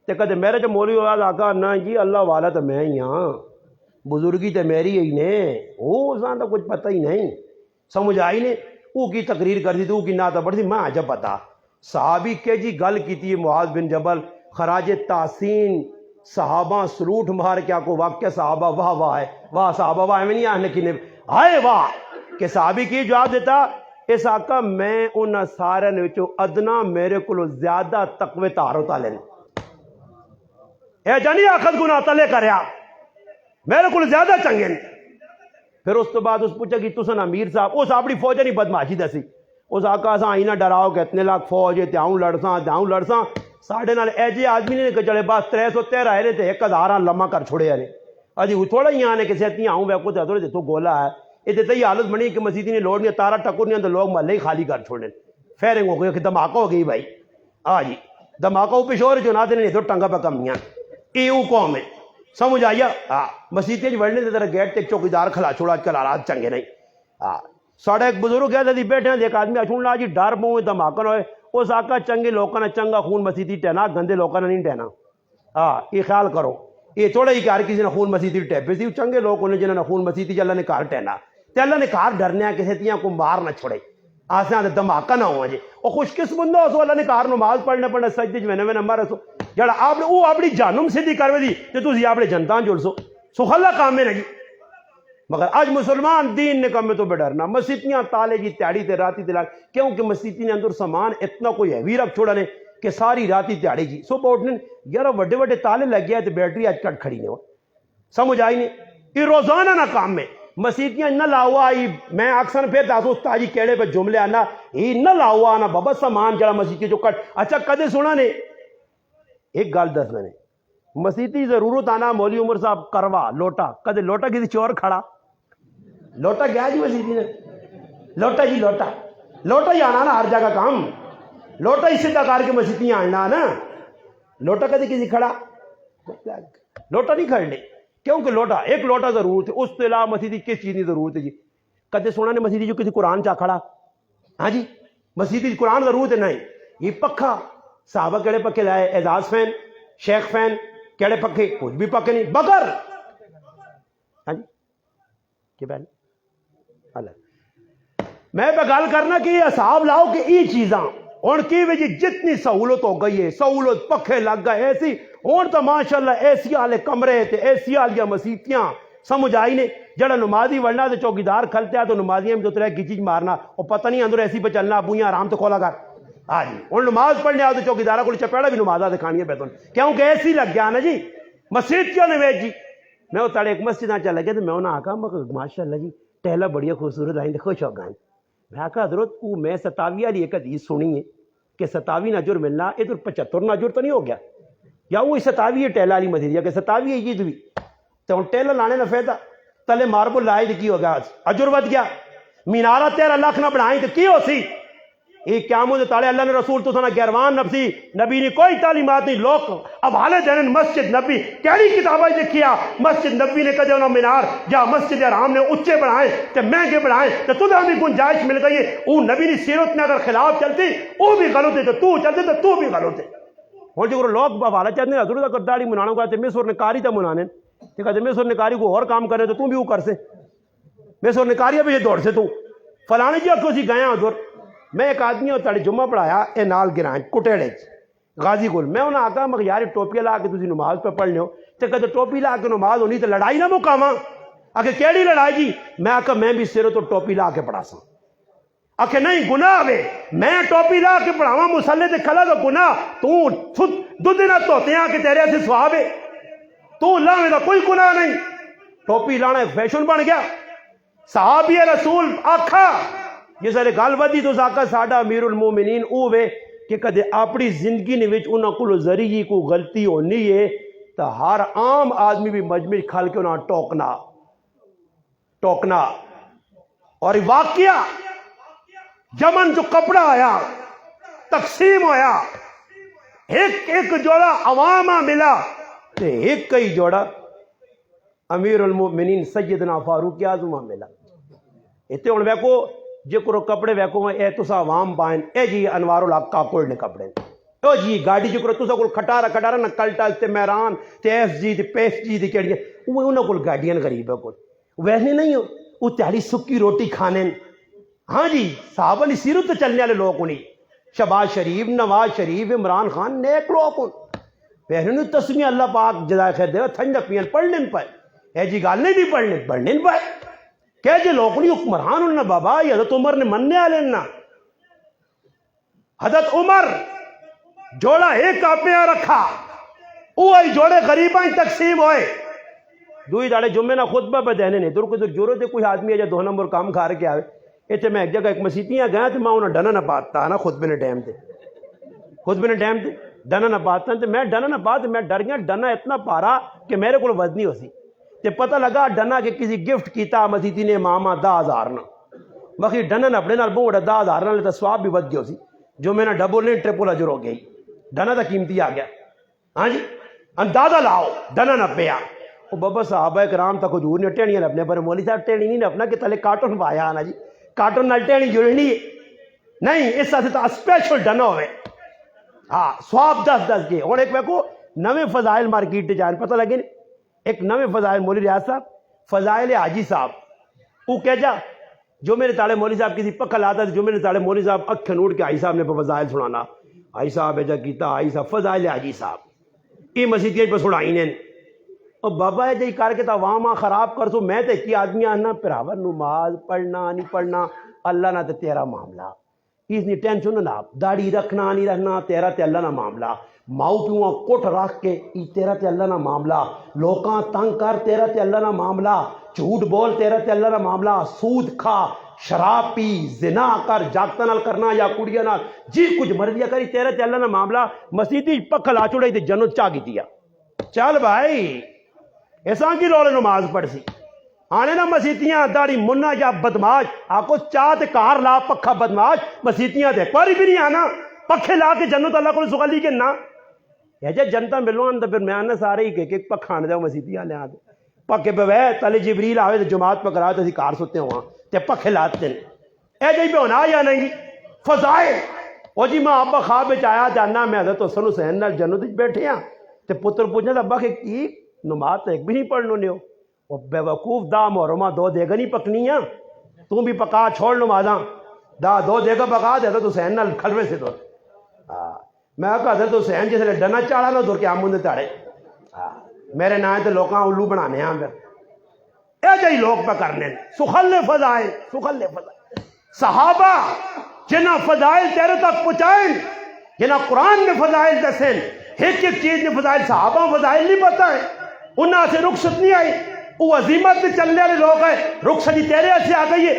تے کدے میرے چ مولوی آواز آکا نہ جی اللہ والا تو میں ہی ہاں، بزرگی تے میری ہی نے، وہ سان تو کچھ پتہ ہی نہیں، سمجھ آئی نے، وہ کی تقریر کر دی تو کی نہ پڑھ دی، میں آجا پتا صحابی کے جی گل کیتی ہے معاذ بن جبل خراج تحسین صحابہ سلوٹ مار کیا کو واقعہ صحابہ واہ واہ ہے، واہ صحابہ واہ میں نہیں آنے کی نے آئے واہ کہ صحابی کی جواب دیتا اس آقا میں ان سارے وچوں ادنا میرے کو زیادہ تقوی تار ہوتا لیں اے جانی آخد گناہ تلے کریا میرے کو زیادہ چنگے نے۔ پھر اس تو بعد اس پوچھا کہ تسن امیر صاحب اس اپنی فوج نہیں بدماشی دسی اس آقا سا آئینہ ڈراؤ کہ اتنے لاکھ فوج ہے تیاؤں لڑساں ساڑھے نال ایجے آدمی نے کہ چلے بس 313 آئے تھے 1000 لمحہ کر چھوڑے آنے اجی تھوڑا ہی آنے کہ سہتی آؤں وے کو تھوڑے دیتو گولا ہے یہ دیتا ہی حالت بنی کہ مسیدی نے لوڑ نہیں تارا ٹکر نہیں تو لوگ محلے ہی خالی کر چھوڑے فیرنگ ہو گئی کہ دھماکہ ہو گئی بھائی جی دھماکہ پیش ہو رہے جو نہ دینے تو ٹنگا پہ کمیاں ایو قوم ہے سمجھ آئیا مسیدی جو وڑنے طرح گیٹ تے چوکیدار کھلا چھوڑا آج کل حالات چنگے نہیں ساڑھا ایک بزرگ کہتا تھی بیٹھے ہیں ایک آدمی اچھون لا جی ڈر پوں دھماکہ نہ ہوئے اس آقا چنگے لوگوں نے چنگا خون مسیدی ٹہنا گندے لوگوں نے نہیں ٹہنا یہ خیال کرو یہ تھوڑا ہی کہ ہر کسی نے خون مسیدی ٹیپے سی چنگے لوگ انہیں جنہوں نے خون مسیدی اللہ نے کار ٹہنا تے اللہ نے کار ڈرنے کسی تیاں کو مار نہ چھوڑے آسان دے دھماکہ نہ ہوا جی اور خوش قسمت ہو سو اللہ نے کار نماز پڑھنا سجدے جو میں نمبر رسو جڑا آپ نے وہ اپنی جانم سیدھی کروے دی تے تسی اپنے جنتان جڑ سو خلا کام میں نہیں مگر آج مسلمان دین نے کم میں تو بے ڈرنا مسیتیاں تالے جی تیاڑی تے راتی تے لاگ کیونکہ مسیتی نے اندر سامان اتنا کوئی ہیوی رکھ چھوڑا نے کہ ساری راتی تیاڑی جی صبح اٹھنے یار وڈے وڈے تالے لگ گیا تے بیٹری آج کٹ کھڑی نے ہو سمجھ آئی نہیں یہ روزانہ نہ کام میں مسیتیاں نہ لاؤا میں اکثر پھر داسو تاجی کیڑے پہ جملے آنا یہ نہ لاؤا نہ بابا سامان جڑا مسیتی جو کٹ اچھا کدے سنا نے ایک گال دس میں نے مسیتی ضرورت آنا مولوی عمر صاحب کروا لوٹا کدے لوٹا کسی چور کھڑا لوٹا گیا جی مسیتی نے لوٹا جی لوٹا ہی آنا نا ہر جگہ کام لوٹا ہی سیدھا کر کے مسیتیاں آنا نا لوٹا کدے کسی کھڑا لوٹا نہیں کھڑنے کیونکہ لوٹا ایک لوٹا ضرورت ہے اس کے علاوہ مسیدی کس چیز کی ضرورت ہے جی کدے سونا نے مسیدی جو کسی قرآن چاہ کھڑا ہاں جی مسیدی قرآن ضرورت ہے نہیں یہ پکھا صحابہ کیڑے پکے لائے اعزاز فین شیخ فین کیڑے پکے کچھ بھی پکے نہیں بغیر ہاں جی کہ بہن اللہ میں پہ گال کرنا کہ یہ اصحاب لاؤ کہ یہ چیزاں اور کی وجہ جتنی سہولت ہو گئی ہے سہولت پکھے لگ گئے ایسی اور تو ماشاءاللہ ایسی والے کمرے تے ایسی والیاں مسیتیاں سمجھ آئی نے جڑا نمازی ورنا تو چوکیدار کھلتے ہیں تو نمازیاں میں تو تیرے گچی مارنا اور پتہ نہیں اندر ایسی پہ چلنا ابویاں آرام تو کھولا کر جی اور نماز پڑھنے آؤ تو چوکیدارہ کو چپیڑا بھی نمازہ دکھانیاں بیتون کیونکہ ایسی لگ گیا نا جی مسیتیاں نے ویج جی میں وہ تڑے ایک مسجد آ چل گیا تو میں انہیں آکا ماشاءاللہ جی ٹہلا بڑیا خوبصورت آئیں خوش ہو گئے میں آکا حضرت وہ میں 27 والی ایک حدیث سنی ہے کہ 27 نجر ملنا ادھر 75 نجر تو نہیں ہو گیا یا وہ 27 ٹہلا والی مسجد یا کہ 27 ہے یہ بھی تو ٹہلا لانے نہ فائدہ تلے ماربل لائے تو کی ہو گیا اجر ود گیا مینارہ 13 لاکھ نہ بنائیں تو کی ہو سی یہ قیامت تالے اللہ نے رسول تو سنا گیروان نفسی نبی نے کوئی تعلیمات نہیں لوگ اب حالے دینن مسجد نبی کیڑی کتابیں لکھیا مسجد نبی نے کدے انہوں مینار یا مسجد حرام نے اچھے بنائے تے مہنگے بنائے تے تجھے بھی گنجائش مل گئی ہے وہ نبی نے سیرت نے اگر خلاف چلتی وہ بھی غلط ہے تو چلتے تو بھی غلط ہے اور جو لوگ حوالہ چاہتے ہیں حضرت کا داڑھی منانا کو آتے مصر نکاری تا منانے تے کہتے مصر نکاری کو اور کام کرے تو بھی وہ کر سے مصر نکاری بھی یہ دوڑ سے تو فلانے جی کو سی گیا حضور میں ایک آدمی اور تڑے جمعہ پڑھایا اے نال گرائیں کٹیڑے غازی گل میں انہیں آکا مگر یار ٹوپیاں لا کے تسی نماز پہ پڑھ لیو تے کہتے ٹوپی لا کے نماز ہونی تے لڑائی نہ مقاما آکے کیڑی لڑائی جی میں آکا میں بھی سرے تو ٹوپی لا کے پڑھا سا آکے نہیں گناہ ہوئے میں ٹوپی لا کے پڑھاواں مسلے تے کھلا تو گناہ تو دو دن توتے ہیں کہ تیرے سے سواب ہے تو لانے دا کوئی گناہ نہیں ٹوپی لانا ایک فیشن بن گیا صحابی رسول آکھا یہ سارے گال ودی تو آقا ساڈا امیر المومنین اوے کہ کدے اپنی زندگی نے وچ انہاں کول ذریعی کو غلطی ہونی ہے تو ہر عام آدمی بھی مجمع کھل کے انہاں ٹوکنا اور واقعہ یمن جو کپڑا آیا تقسیم ہویا ایک جوڑا عوامہ ملا تے ایک کئی جوڑا امیر المومنین سیدنا فاروق اعظم ملا اتنے ہوں کو جو کپڑے ویکو اے تسا عوام پائن اے جی انوار الحق کاکڑ نے کپڑے او جی گاڑی جو تسا کول کھٹارا نہ کلٹا تے مہران تے ایف جی تے پیف جی دی کیڑی وہ انہاں کول گاڑیاں غریب ہے کول ویسے نہیں ہو وہ تہاڑی سکی روٹی کھانے ہاں جی صحابہ دی سیرت تے چلنے والے لوگ نہیں شہباز شریف نواز شریف عمران خان نیک لوگ ویسے نہیں تسمیہ اللہ پاک جزائے خیر دے تھنڈ پیاں پڑھنے پائے اے جی گل نہیں دی پڑھنے پائے کہ جی لوگ نہیں حکمران انہاں بابا یہ حضرت عمر نے مننے والے نا حضرت عمر جوڑا ایک کاپیاں رکھا وہی جوڑے غریباں تقسیم ہوئے دوئی داڑے جمعے نہ خطبہ پہ دینے نہیں در کدھر ضرورت ہے کوئی آدمی ہے جو 2 نمبر کام کھا کے آوے اتنے میں ایک جگہ ایک مسیتیاں گیا تو میں انہیں ڈنا نہ پاتا نا خطبے نے ٹائم تے ڈنا نہ پاتا تو میں ڈنا نہ پاتا میں ڈر گیا ڈنا اتنا پارا کہ میرے کو وزنی ہو سی تے پتہ لگا ڈنا کہ کسی گفٹ کیتا مسیتی نے ماما 10,000 نہ باقی ڈنا نے اپنے نال بہت 10,000 نہ لیتا سواب بھی ود گیا سی جو میں نے ڈبل نہیں ٹرپل اجر ہو گئی ڈنا دا قیمتی آ گیا ہاں جی اندازہ لاؤ ڈنا نہ پیا وہ بابا صحابہ کرام تک حضور نے ٹہنیاں اپنے پر مولوی صاحب ٹہنی نہیں اپنا کہ تلے کارٹون پایا نا جی کارٹون نال ٹہنی ضروری نہیں اس طرح تو اسپیشل ڈنا ہوئے ہاں سواب 10 کے اور ایک ویکو نویں فضائل مارکیٹ جان پتہ لگے ایک نویں فضائل مولوی ریاض صاحب فضائل حاجی صاحب وہ کہہ جا جو میرے تاڑے مولوی صاحب کسی پکا لاتا جو میرے تاڑے مولوی صاحب اکھ نوٹ کے حاجی صاحب نے فضائل سنانا حاجی صاحب ایجا کیتا حاجی صاحب فضائل حاجی صاحب یہ مسیحیت پہ سنائی نے اور بابا جی کر کے تو عوام خراب کر سو میں تے کی آدمی آنا پراور نماز پڑھنا نہیں پڑھنا اللہ نہ تے تیرا معاملہ اس نے ٹینشن نہ داڑھی رکھنا نہیں رکھنا تیرا تے اللہ نہ معاملہ ماؤ پیواں کوٹ رکھ کے تیرا تے اللہ نہ معاملہ لوکاں تنگ کر تیرا تے اللہ نہ معاملہ جھوٹ بول تیرا تے اللہ نہ معاملہ سود کھا شراب پی زنا کر جاگتا نال کرنا یا کڑیا نال جی کچھ مرضیاں کری تیرا تے اللہ نہ معاملہ مسیدی پکھ لا چھوڑے تے جنت چا کیتی چل بھائی ایسا کی لوڑ نماز پڑھ سی آنے نا مسیتیاں داڑی منا یا بدماش آکو چاہ تے کار لا پکھا بدماش مسیتیاں دے کوئی بھی نہیں آنا پکھے لا کے جنت اللہ کو سکلی کے نا یہ جے جنتا ملوان تو پھر میں آنا سارے ہی کہ پکھا آنے جاؤ مسیتیاں لے آتے پکے پہ وے تلے جبریل آوے تو جماعت پہ کرا تو اسی کار سوتے ہوا تے پکھے لاتے ہیں اے جی پہ ہونا یا نہیں فضائل او جی ماں ابا خواب وچ آیا جانا میں حضرت حسن حسین نال جنت وچ بیٹھے ہاں تے پتر پوچھنا ابا کہ کی نماز تو ایک بھی نہیں پڑھنو نے ہو وہ بے وقوف دا محرمہ 2 دیگا نہیں پکنی ہیں تو بھی پکا چھوڑ نمازاں 2 دیگا پکا دے تو حسین نال کھلوے سے دور میں کہا حضرت حسین جس نے ڈنا چاڑا نہ دور کے آمون دے تاڑے میرے نائیں تو لوکاں الو بنانے ہیں پھر اے جائی لوگ پہ کرنے سخل فضائل صحابہ جنہ فضائل تیرے تک پہنچائیں جنہ قرآن میں فضائل دسیں ایک چیز نے فضائل صحابہ فضائل نہیں پتہ ہے انہاں سے رخصت نہیں آئی وہ عظیمت سے چلنے والے لوگ ہیں رخصتی تیرے سے آ گئی ہے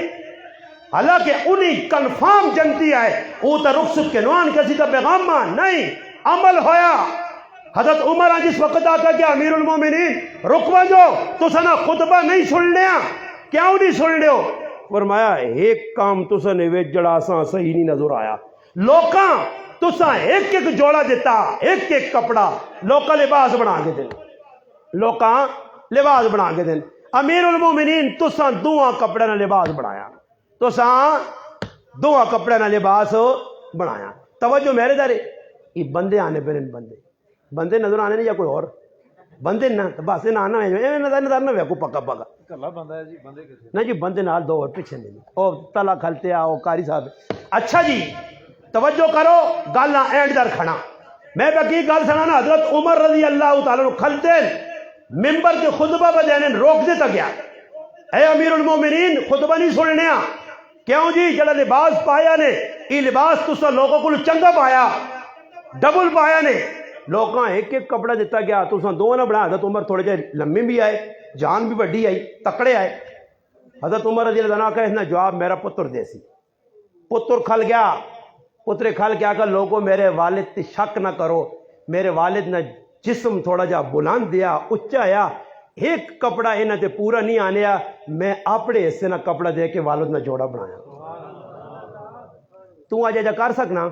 حالانکہ انہیں کنفارم جنتی ہے وہ تو رخصت کے نوان کسی کا پیغام نہیں عمل ہویا حضرت عمر جس وقت آتا کہ امیر المومنین رکوا جو تو سنا خطبہ نہیں سن لیا کیوں نہیں سن لے ہو فرمایا ایک کام تو سنے وے جڑا سا صحیح نہیں نظر آیا لوکاں تو سا ایک جوڑا دیتا ایک کپڑا لوکا لباس بنا کے دیں لوکاں لباس بنا کے دیں امیر المومنین تو سا 2 کپڑے نہ لباس بنایا تو سا 2 کپڑے نہ لباس بنایا توجہ میرے دارے یہ بندے آنے پہ بندے نظر آنے نہیں یا کوئی اور بندے نہ بس نہ آنا ہے نظر نہ کو پکا نہ جی بندے نال 2 اور پیچھے نہیں او تلا کھلتے آؤ کاری صاحب اچھا جی توجہ کرو گل اینڈ در کھڑا میں بکی گل سنانا حضرت عمر رضی اللہ تعالیٰ کھلتے ممبر کے خطبہ پہ دینے روک دیتا گیا اے امیر المومنین خطبہ نہیں سننے کیوں جی جڑا لباس پایا نے یہ لباس تو لوگوں کو چنگا پایا ڈبل پایا نے لوگاں ایک کپڑا دیتا گیا تو 2 نہ بنا حضرت عمر تھوڑے جائے لمبے بھی آئے جان بھی بڑی آئی تکڑے آئے حضرت عمر رضی اللہ عنہ کا اس نے جواب میرا پتر دے سی پتر کھل گیا پتر کھل گیا کہ لوگوں میرے والد تے شک نہ کرو میرے والد نے جسم تھوڑا جا بلند دیا اچھا آیا ایک کپڑا انہاں تے پورا نہیں آنے میں اپنے حصے نہ کپڑا دے کے والد نے جوڑا بنایا تو آج جا کر سکنا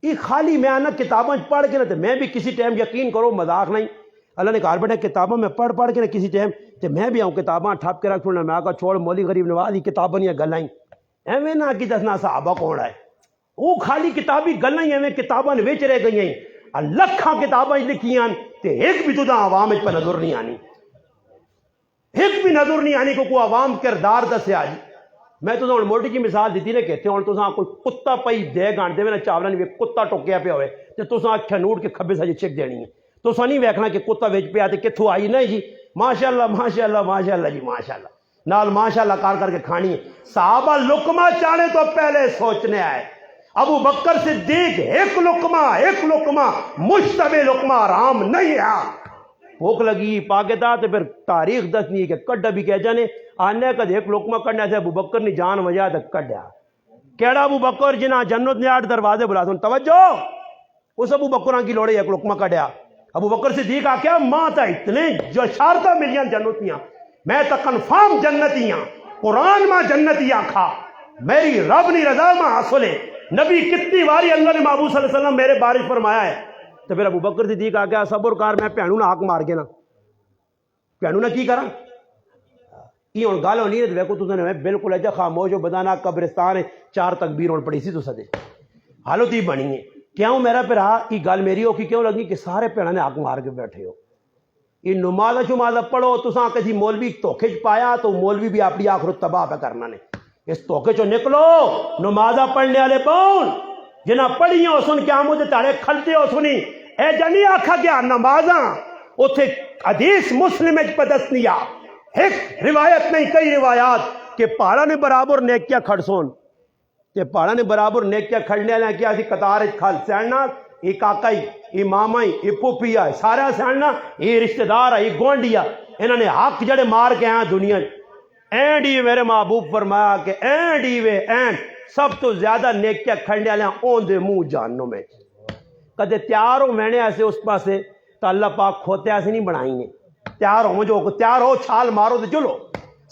یہ خالی میں آنا کتابیں پڑھ کے نہ میں بھی کسی ٹائم یقین کرو مذاق نہیں اللہ نے کہا بیٹھا کتابوں میں پڑھ کے نہ کسی ٹائم تے میں بھی آؤں کتاباں ٹھپ کے رکھ چھوڑنا میں آقا چھوڑ مولی غریب نواز ہی کتابیں نہیں گلائیں ایویں نہ کہ دسنا صحابہ کون ہے، وہ خالی کتابی گلاں ہی ایویں کتاباں وچ رہ گئی ہیں، لکھاں کتاباں لکھیاں تے ایک بھی تُداں عوام وچ پہ نظر نہیں آنی، ایک بھی نظر نہیں آنی کو عوام کردار دسیا جی۔ میں تو موٹی جی مثال دیتی نے کہتے ہوں تو کوئی کتا پئی دے گان دے نا چاولن بھی کتا ٹوکیا پیا ہوئے تو اکھا نوٹ کے کھبے سجے چک دینی ہے، تو نہیں ویکھنا کہ کتا ویچ پیا تے کتھوں آئی نہیں جی، ماشاءاللہ ماشاءاللہ ماشاءاللہ جی ماشاءاللہ نال ماشاءاللہ کر کے کھانی ہے۔ صحابہ لقمہ چاہنے تو پہلے سوچنے آئے، ابو بکر صدیق ایک لقمہ مشتبہ لقمہ آرام نہیں ہے، بھوک لگی پاکتا تو پھر تاریخ دسنی ہے کہ کڈا بھی کہہ جانے آنے کا ایک لقمہ کڈنے سے ابو بکر نے جان وجہ تک کڈیا، کیڑا ابو بکر جنہ جنت نے 8 دروازے بلا سن توجہ، اس ابو بکراں کی لوڑے ایک لقمہ کڈیا۔ ابو بکر صدیق آکھیا ماں تا اتنے جشارتہ ملیاں جنتیاں، میں تا کنفارم جنتیاں، قرآن ماں جنتی آکھا، میری رب نی رضا ماں حاصلے، نبی کتنی واری اللہ نے محبوب صلی اللہ علیہ وسلم میرے بارش فرمایا ہے۔ تو پھر ابو بکر صدیق آکھیا صبر کر میں بھینوں نہ حق مار کے نا، بھینوں نہ کی کراں، یہ ہوں گل ہونی ہے دیکھو تو نے بالکل اجا خاموش ہو بدانا قبرستان 4 تکبیر ہون پڑی سی تو سدے حالت ہی بنی ہے، کیوں میرا پھرا یہ گل میری ہو کہ کیوں لگی کہ سارے بھیناں نے حق مار کے بیٹھے ہو، یہ نماز شماز پڑھو تساں کسی مولوی دھوکھے چ پایا تو مولوی بھی اپنی آخرت تباہ پہ کرنا نے، اس دھوکھے چو نکلو، نمازاں پڑھنے والے پاؤن جنہ پڑھیاں ہو سن قیامت دے تاڑے کھلتے ہو سنی، اے جنی آکھا گیا نمازاں اتھے حدیث مسلم وچ پدسنیا ایک روایت نہیں کئی روایات کہ پہاڑا نے برابر نیکیاں کھڑ سون تے پہاڑا نے برابر نیکیاں کھڑنے والے کیا سی قطار کھل سیڑنا، یہ کاکائی یہ مامائی یہ پھوپھیا سارا سیڑنا، یہ رشتہ دار یہ گوانڈیا، انہوں نے حق جڑے مار کے ہیں دنیا اینڈ ہی میرے محبوب فرمایا کہ اینڈ ہی وے اینڈ سب تو زیادہ نیکیاں کھڑنے والے اون دے منہ جہنم میں کدے تیار ہو میں نے ایسے اس پاسے تو اللہ پاک کھوتے ایسے نہیں بنائی نے، تیار ہو جو تیار ہو چھال مارو تو چلو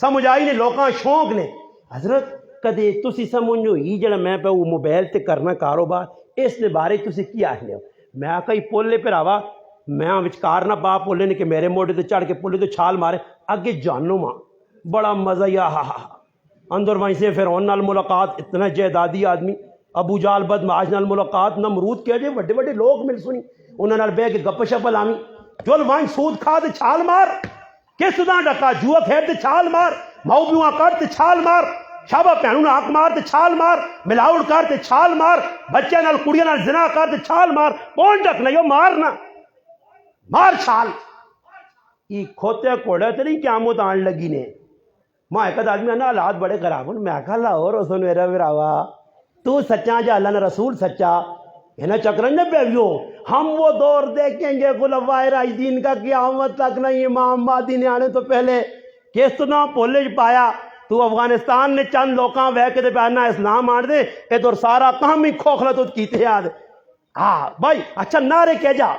سمجھ آئی نے لوکاں شوق نے حضرت کدے تسی سمجھو ہی جڑا میں پہ وہ موبائل تے کرنا کاروبار اس نے بارے تسی کی آخنے ہو، میں آکا ہی پولے پہ راوا میں وچکار نہ پا پولے نے کہ میرے موڑے تے چڑھ کے پولے تو چھال مارے اگے جانو ماں بڑا مزہ یا ہا ہا اندر وہیں سے فرعون نال ملاقات اتنا جائیدادی آدمی، ابو جال بدمعاش نال ملاقات، نمرود کہہ جے وڈے وڈے لوگ مل سنی انہاں نال بہ کے گپ شپ لاویں، جل وائن سود کھا تے چھال مار، کس دا ڈکا جوا کھیل تے چھال مار، ماؤ بیواں کر تے چھال مار، شابہ پہنوں نہ حق مار تے چھال مار، ملاوٹ کر تے چھال مار، بچے نال کڑیاں نال زنا کر تے چھال مار، کون ڈک نہیں مارنا مار چھال، یہ کھوتے کوڑے تے نہیں قیامت آن لگی نے۔ ماں ایک آدمی نا حالات بڑے خراب ہوں، میں کہا لاہور اس میرا براوا تو سچا جا اللہ نے رسول سچا ہے چکرن نے پیو، ہم وہ دور دیکھیں گے خلفائے راشدین کا قیامت تک نہیں، امام مہدی نے آنے تو پہلے کس تو نہ پولے پایا تو افغانستان نے چند لوکاں وے کے پہنا اسلام آن دے اے تو سارا کام ہی کھوکھلا تو کیتے یاد ہاں بھائی اچھا نعرے کہہ جا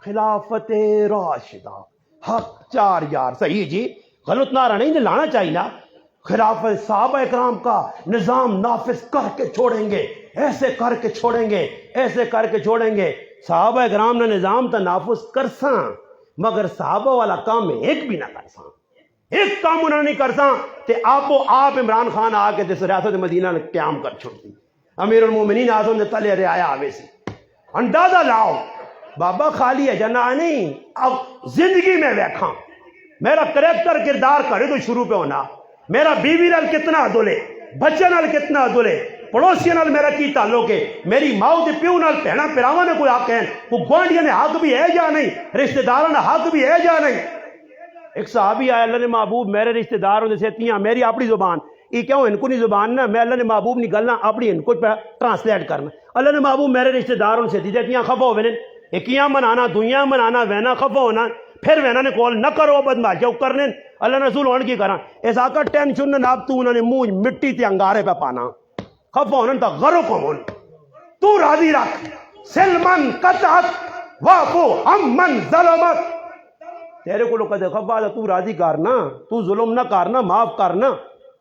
خلافت راشدہ حق 4 یار صحیح جی غلط نعرہ نہیں لانا چاہیے نا، خلافت صحابہ اکرام کا نظام نافذ کر کے چھوڑیں گے، ایسے کر کے چھوڑیں گے، ایسے کر کے چھوڑیں گے، صحابہ اکرام نے نظام تا نافذ کرساں مگر صحابہ والا کام میں ایک بھی نہ کرساں، ایک کام انہوں نے نہیں کرساں تے آپ عمران خان آ کے ریاست مدینہ نے قیام کر چھوڑتی، امیر المومنین آزم نے تلے رعایا آوے سی، اندازہ لاؤ بابا خالی ہے جنا نہیں، اب زندگی میں ویکھاں میرا کریکٹر کردار کرے تو شروع پہ ہونا، میرا بیوی نال کتنا عدلے، بچے نال کتنا عدلے، پڑوسی نال میرا کی تعلق ہے، میری ماؤ دے پیو نال بہنا پیراواں نے کوئی حق ہے، وہ گوانڈیاں نے حق بھی ہے یا نہیں، رشتہ داراں نے حق بھی ہے یا نہیں۔ ایک صحابی آیا اللہ نے محبوب میرے رشتہ داروں نے سیتیاں میری اپنی زبان یہ کیوں ان کو نہیں زبان نا میں اللہ نے محبوب نہیں گلنا اپنی ان کو ٹرانسلیٹ کرنا، اللہ نے محبوب میرے رشتہ داروں نے سیتی دیتیاں خفا ہوئے ایکیاں منانا دنیا منانا وینا خفا ہونا پھر وینا نے کول نہ کرو بدماشیاں کرنے اللہ نے رسول ہون کی کرا اس آقا ٹینشن نہ ناب تو انہوں نے منہ مٹی تے انگارے پہ پانا خفا ہونا تا غرق ہون تو راضی رکھ سلمن قطعت وافو امن ظلمت تیرے کو لوگ کہتے خفا تو راضی کرنا تو ظلم نہ کرنا معاف کرنا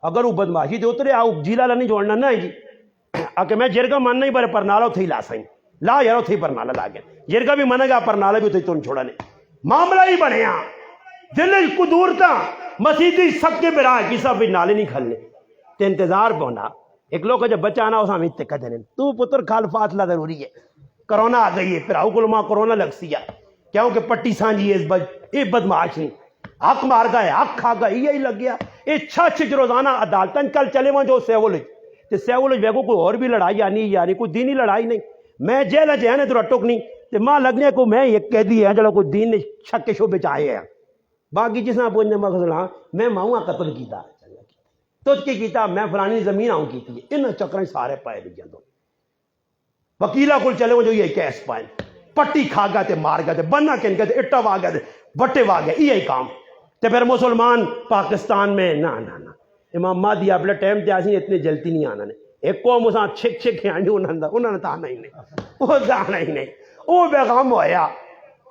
اگر وہ بدماشی دے اترے آؤ جیلا نہیں جوڑنا نہ جی آکے میں جرگا ماننا ہی پر پرنالا تھی لا سائیں لا یارو تھی پرنالا لا گیا جرگا بھی مانا گیا پرنالا بھی تھی تون چھوڑا نے معاملہ ہی بنیا دل کو دور تا مسیدی سب کے برائے کسا بھی نالے نہیں کھلنے تے انتظار پونا ایک لوگ جب بچہ آنا اس ہم اتنے کہتے ہیں تو پتر کھال فاصلہ ضروری ہے کرونا آ گئی ہے پھر آؤ کلو ماں کرونا لگ سی کیوں کہ پٹی سانجی ہے اس بدمعاش نہیں حق مار گئے حق کھا گئے یہی لگ گیا یہ چھچ روزانہ عدالتیں کل چلے وہاں جو سیولج تے سیولج ویگو کوئی اور بھی لڑائی یعنی کوئی دینی لڑائی نہیں میں جیل جہنے تو اٹک نہیں تے ماں لگنے کو میں یہ قیدی ہے جڑا کوئی دین نے شک کے شعبے چاہے ہیں باقی جس نے پوچھنے مغزلہ میں ماؤں قتل کیتا تو کی کیتا میں فلانی زمین آؤں کی تھی ان چکریں سارے پائے بھی جاندوں وکیلا کو چلے وہ جو یہ کیس پائیں پٹی کھا گیا تے مار گیا تے بننا کن گیا تے اٹا وا گیا تے بٹے وا گیا یہی کام تے پھر مسلمان پاکستان میں نہ امام مہدی اپنے ٹائم تے آسی اتنے جلتی نہیں آنا نے ایک قوم اساں چھک چھک آنی انہوں نے تانا ہی نہیں وہ جانا ہی نہیں وہ بیغام ہویا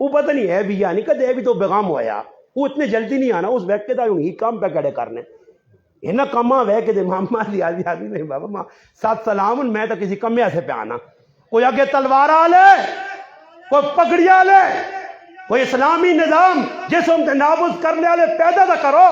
وہ پتہ نہیں ہے بھی یعنی کدے بھی تو بیغام ہویا وہ اتنے جلدی نہیں آنا اس وقت دا ہی کام پہ کڑے کرنے انہاں کما وے کہ امام مہدی آدھی نہیں بابا ماں سات سلام میں تو کسی کمیا سے پہ آنا کوئی آگے تلوار آلے کوئی پگڑی آلے کوئی اسلامی نظام جسم تے نافذ کرنے والے پیدا نہ کرو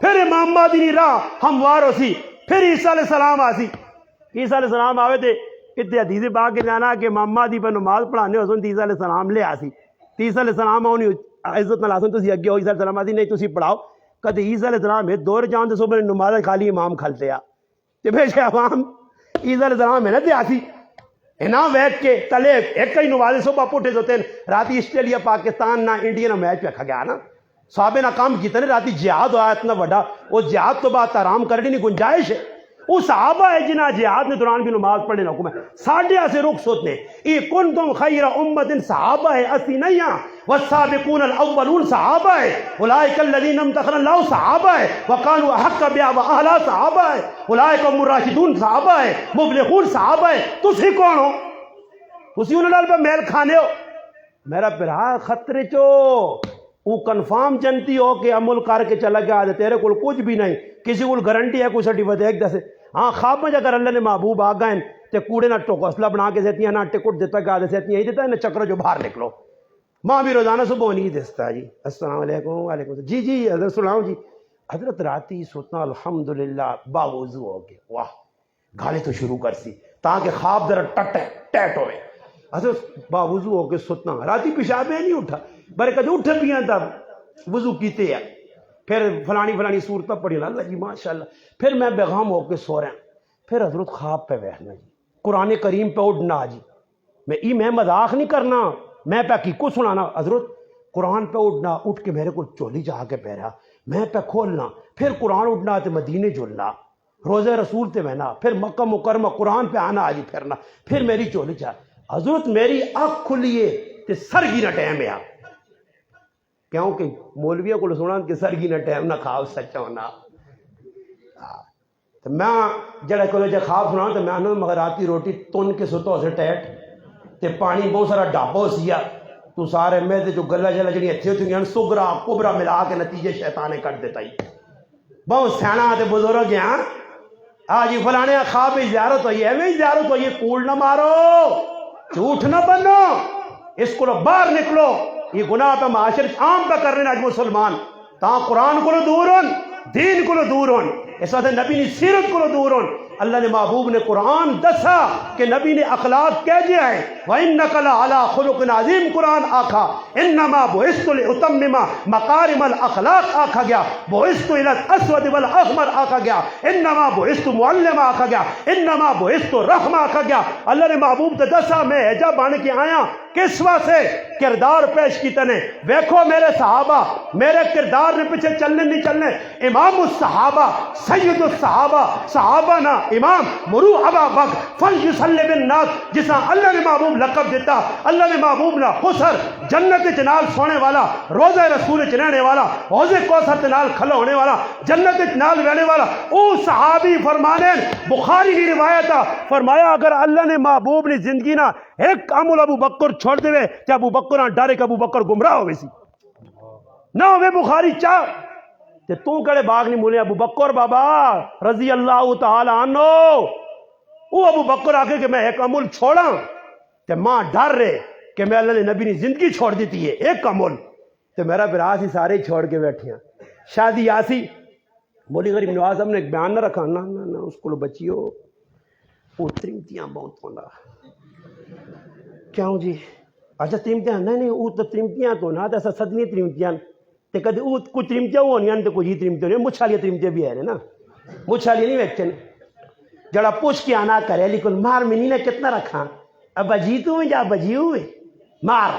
پھر امام مہدی نہیں راہ ہموار ہو سی پھر عیسیٰ علیہ السلام آسی عیسیٰ علیہ السلام آوے تھے اتنے حدیث باغ کے جانا کہ امام مہدی پر نماز پڑھانے ہو سن عیسیٰ علیہ السلام لے آسی عیسیٰ علیہ السلام آؤ نہیں عزت نہ لاسن تسی اگے ہو عیسیٰ علیہ السلام آسی نہیں تسی پڑھاؤ کہتے عیسیٰ علیہ السلام ہے دور جان دے صبح نماز خالی امام کھلتے آ تے بے شے عوام عیسیٰ علیہ السلام ہے نا تے آسی اینا ویٹ کے تلے ایک کئی نماز صبح پٹھے ہوتے ہیں راتی آسٹریلیا پاکستان نہ انڈیا نہ میچ پہ کھا گیا نا صحابے نہ کام کیتے ہیں راتی جہاد ہوا اتنا بڑا وہ جہاد تو بات آرام کرنے نہیں گنجائش ہے وہ صحابہ ہے جنہاں جہاد نے دوران بھی نماز پڑھنے حکم ہے ساڑھے سے رخ سوتنے یہ کنتم خیر امت صحابہ ہے اسی نہیں ہیں والسابقون الاولون صحابہ ہے اولئک الذین امتحن اللہ صحابہ ہے وقالوا حق بیا واہلا صحابہ ہے اولئک هم الراشدون صحابہ ہے مبلغون صحابہ ہے تسی کون ہو تسی انہاں نال پہ میل کھانے ہو میرا بھرا خطرے چو وہ کنفارم جنتی ہو کہ عمل کر کے چلا گیا تیرے کو کچھ بھی نہیں کسی کو گارنٹی ہے کوئی سرٹیفکیٹ ایک دس ہاں خواب میں اگر اللہ نے محبوب آ گئے تے کوڑے نہ ٹوکوسلا بنا کے دیتی ہیں نہ ٹکٹ دیتا گا دیتی ہیں یہی دیتا ہے نہ چکر جو باہر نکلو ماں بھی روزانہ صبح نہیں دیتا جی السلام علیکم وعلیکم السلام جی حضرت سلام جی حضرت راتی سوتنا الحمدللہ باوضو ہو کے واہ گالے تو شروع کر سی تاکہ خواب ذرا ٹیٹ ہوئے حضرت باوضو ہو کے سوتنا راتی پیشاب میں نہیں اٹھا برکت اٹھ بھی ہیں تب وضو کیتے ہیں پھر فلانی صورتیں پڑھی اللہ جی ماشاءاللہ پھر میں بیغام ہو کے سو رہا ہوں پھر حضرت خواب پہ بیٹھنا جی قرآن کریم پہ اٹھنا جی میں مذاق نہیں کرنا میں پہ حقیقت سنانا حضرت قرآن پہ اٹھنا اٹھ کے میرے کو چولی جا کے پہرا میں پہ کھولنا پھر قرآن اٹھنا تو مدینے جلنا روزہ رسول تے بہنا پھر مکہ مکرمہ قرآن پہ آنا آجی پھرنا پھر میری چولی چاہ حضرت میری آنکھ کھلیے تے سرگی نہ ٹائم ہے کیونکہ مولویوں کو سنا کہ سرگی نہ ٹائم نہ کھاؤ سچا ہونا تو میں جڑا کو جب خواب سنا تو میں نے مگر راتی روٹی تن کے سوتا سے ٹیٹ تے پانی بہت سارا ڈابا سیا تو سارے میں جو گلا جلا جڑی اتھی ہوتی ہیں سگرا کبرا ملا کے نتیجے شیطانے کٹ دیتا ہی بہت سیاح تے بزرگ ہیں آج فلانے خواب میں زیارت ہوئی ہے زیارت ہوئی ہے کوڑ نہ مارو جھوٹ نہ بنو اس کو باہر نکلو یہ گناہ پہ معاشر عام پہ کر رہے ہیں آج مسلمان تا قرآن کو دور ہون دین کو دور ہون اس وقت نبی نے سیرت کو دور ہون اللہ نے محبوب نے قرآن دسا کہ نبی نے اخلاق کہہ دیا ہے وَإِنَّكَ لَعَلَىٰ خُلُقٍ عَظِيمٍ قرآن آکھا انما بُعِثْتُ لِأُتَمِّمَ مَكَارِمَ الْأَخْلَاق آکھا گیا بُعِثْتُ إِلَى الْأَسْوَدِ وَالْأَحْمَرِ آکھا گیا انما بُعِثْتُ مُعَلِّمًا آکھا گیا انما بُعِثْتُ رحمہ آکھا گیا اللہ نے محبوب تے دسا میں حجا بن کے آیا کس واسطے کردار پیش کی تنے ویکھو میرے صحابہ میرے کردار نے پیچھے چلنے نہیں چلنے امام الصحابہ سید الصحابہ صحابہ نا امام مرو ابا بکر فلیصلی بالناس جسا اللہ نے محبوب لقب دیتا اللہ نے محبوب نا خسر جنت جنال سونے والا روزہ رسول چنانے والا حوض کوثر تنال کھلا ہونے والا جنت جنال رہنے والا او صحابی فرمانے بخاری کی روایت فرمایا اگر اللہ نے محبوب نے زندگی نا ایک عمل ابو بکر چھوڑ دے کہ ابو بکر ڈرے کہ ابو بکر گمراہ ہوئے سی نہ ہوئے بخاری چاہ تے تو کڑے باغ نہیں مولے ابو بکر بابا رضی اللہ تعالی عنہ وہ ابو بکر آگے کہ میں ایک عمل چھوڑا تے ماں ڈر رہے کہ میں اللہ نے نبی نے زندگی چھوڑ دیتی ہے ایک عمل تے میرا براس ہی سارے چھوڑ کے بیٹھے ہیں شادی آسی مولوی غریب نواز صاحب نے ایک بیان نہ رکھا نہ اس کو بچیو وہ ترمتیاں بہت ہونا کیوں جی اچھا ترمتیاں نہیں وہ تو ترمتیاں تو نہ ایسا سدنی ترمتیاں تے کدی وہ کچھ ترمتیاں ہونی تے کوئی ترمتیاں نہیں مچھ والی ترمتیاں بھی ہے نا مچھ والی نہیں ویکھتے جڑا پوچھ کے آنا کرے لیکن مار منی نے کتنا رکھا اب اجیت ہوئے یا بجی ہوئے مار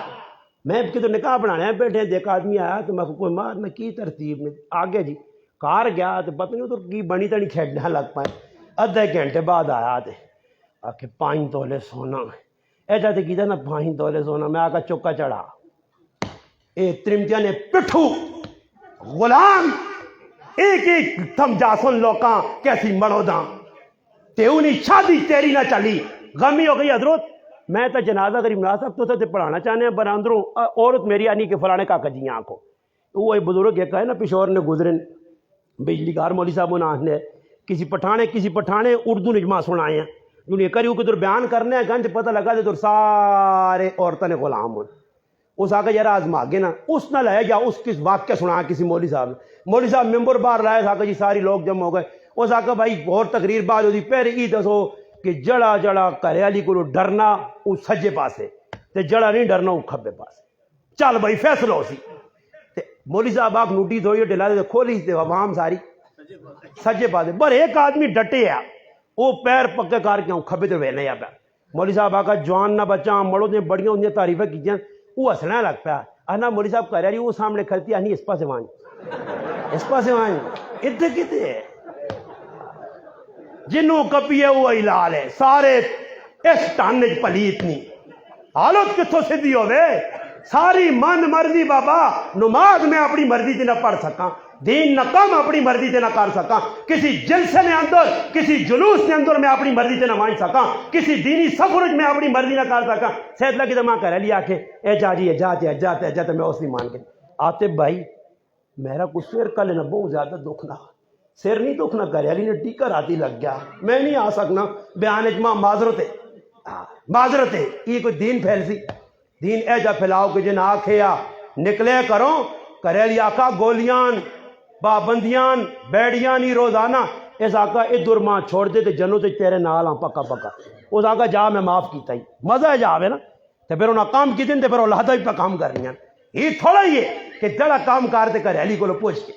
میں کدھر نکاح بنانے بیٹھے دیکھ آدمی آیا تو میں کوئی مار نہ کی ترتیب نے آگے جی کار گیا تو پتہ نہیں ادھر کی بنی تڑی کھیڈنا لگ پائے ادھے گھنٹے بعد آیا تے آ کے 5 تولے سونا ایجا تے کیتا نا 5 تولے سونا میں آکا چکا چڑھا اے ترمتیاں نے پٹھو غلام ایک ایک تھم جاسن لوکاں کیسی مڑو داں تے انہی شادی تیری نہ چلی غمی ہو گئی حضرت میں تو جنازہ غریب نواز صاحب تو پڑھانا چاہنے ہیں پر اندروں عورت میری آنی کہ فلانے کا کجیاں کو وہ بزرگ ایک ہے نا پشور نے گزرن بجلی کار مولوی صاحب نے کسی پٹھانے اردو نجمہ سنائے ہیں جو یہ کریو کہ در بیان کرنے ہیں گنج پتہ لگا دے در سارے عورتوں نے غلام ہوں اس آگے یار آزما گے نا اس نہ لائے یا اس کس واقعہ سنا کسی مولوی صاحب ممبر بار لائے تھا جی ساری لوگ جمع ہو گئے اس آگے بھائی اور تقریر بعد ہوتی پہلے ای دسو کہ جڑا جڑا کریالی کو ڈرنا وہ سجے پاسے تے جڑا نہیں ڈرنا وہ کھبے پاسے چل بھائی فیصلہ ہو سی تے مولوی صاحب آپ نوٹی دھوئی ڈلا دے کھولی تے عوام ساری سجے پاسے پر ایک آدمی ڈٹے ہے وہ پیر پکے کر کے کھبے تے ویلے آ پیا مولوی صاحب آکا جوان نہ بچا مڑو دے بڑیاں ہوندیاں تعریفیں کیتیاں وہ ہسنا لگ پیا آنا مولوی صاحب کریالی وہ سامنے کھلتی آنی اس پاسے وہاں ادھر کتے ہے جنوں کپیے وہ لال ہے سارے اس ٹانج پلیت نہیں حالت کتوں سیدھی ہوئے ساری من مرضی بابا نماز میں اپنی مرضی سے نہ پڑھ سکاں دین نہ کم اپنی مرضی سے نہ کر سکاں کسی جلسے میں اندر کسی جلوس کے اندر میں اپنی مرضی سے نہ مان سکاں کسی دینی سفرج میں اپنی مرضی نہ کر سکاں سید لگی تو ماں کہہ لیا کہ اے جا جی جاتے میں اس نہیں مان کے آتے بھائی میرا کچھ سیر کا لینا بہت زیادہ دکھنا سیر نہیں دکھنا کرے علی نے ٹیکر آتی لگ گیا میں نہیں آ سکنا بیان اجماع معذرت ہے یہ کوئی دین پھیل سی دین اے جا پھیلاؤ کہ جن آکھیا نکلے کرو کرے علی آقا گولیان پابندیاں بیڑیاں نہیں روزانہ اس آقا ادھر ماں چھوڑ دے تے جنوں تے تیرے نال ہاں پکا اس آقا جا میں معاف کیتا ہی مزہ ہے جاوے نا تے پھر انہاں کام کی دن تے پھر اولادہ بھی پہ کام کرنی ہیں یہ تھوڑا ہی ہے کہ جڑا کام کرتے کرے علی کو پوچھ کے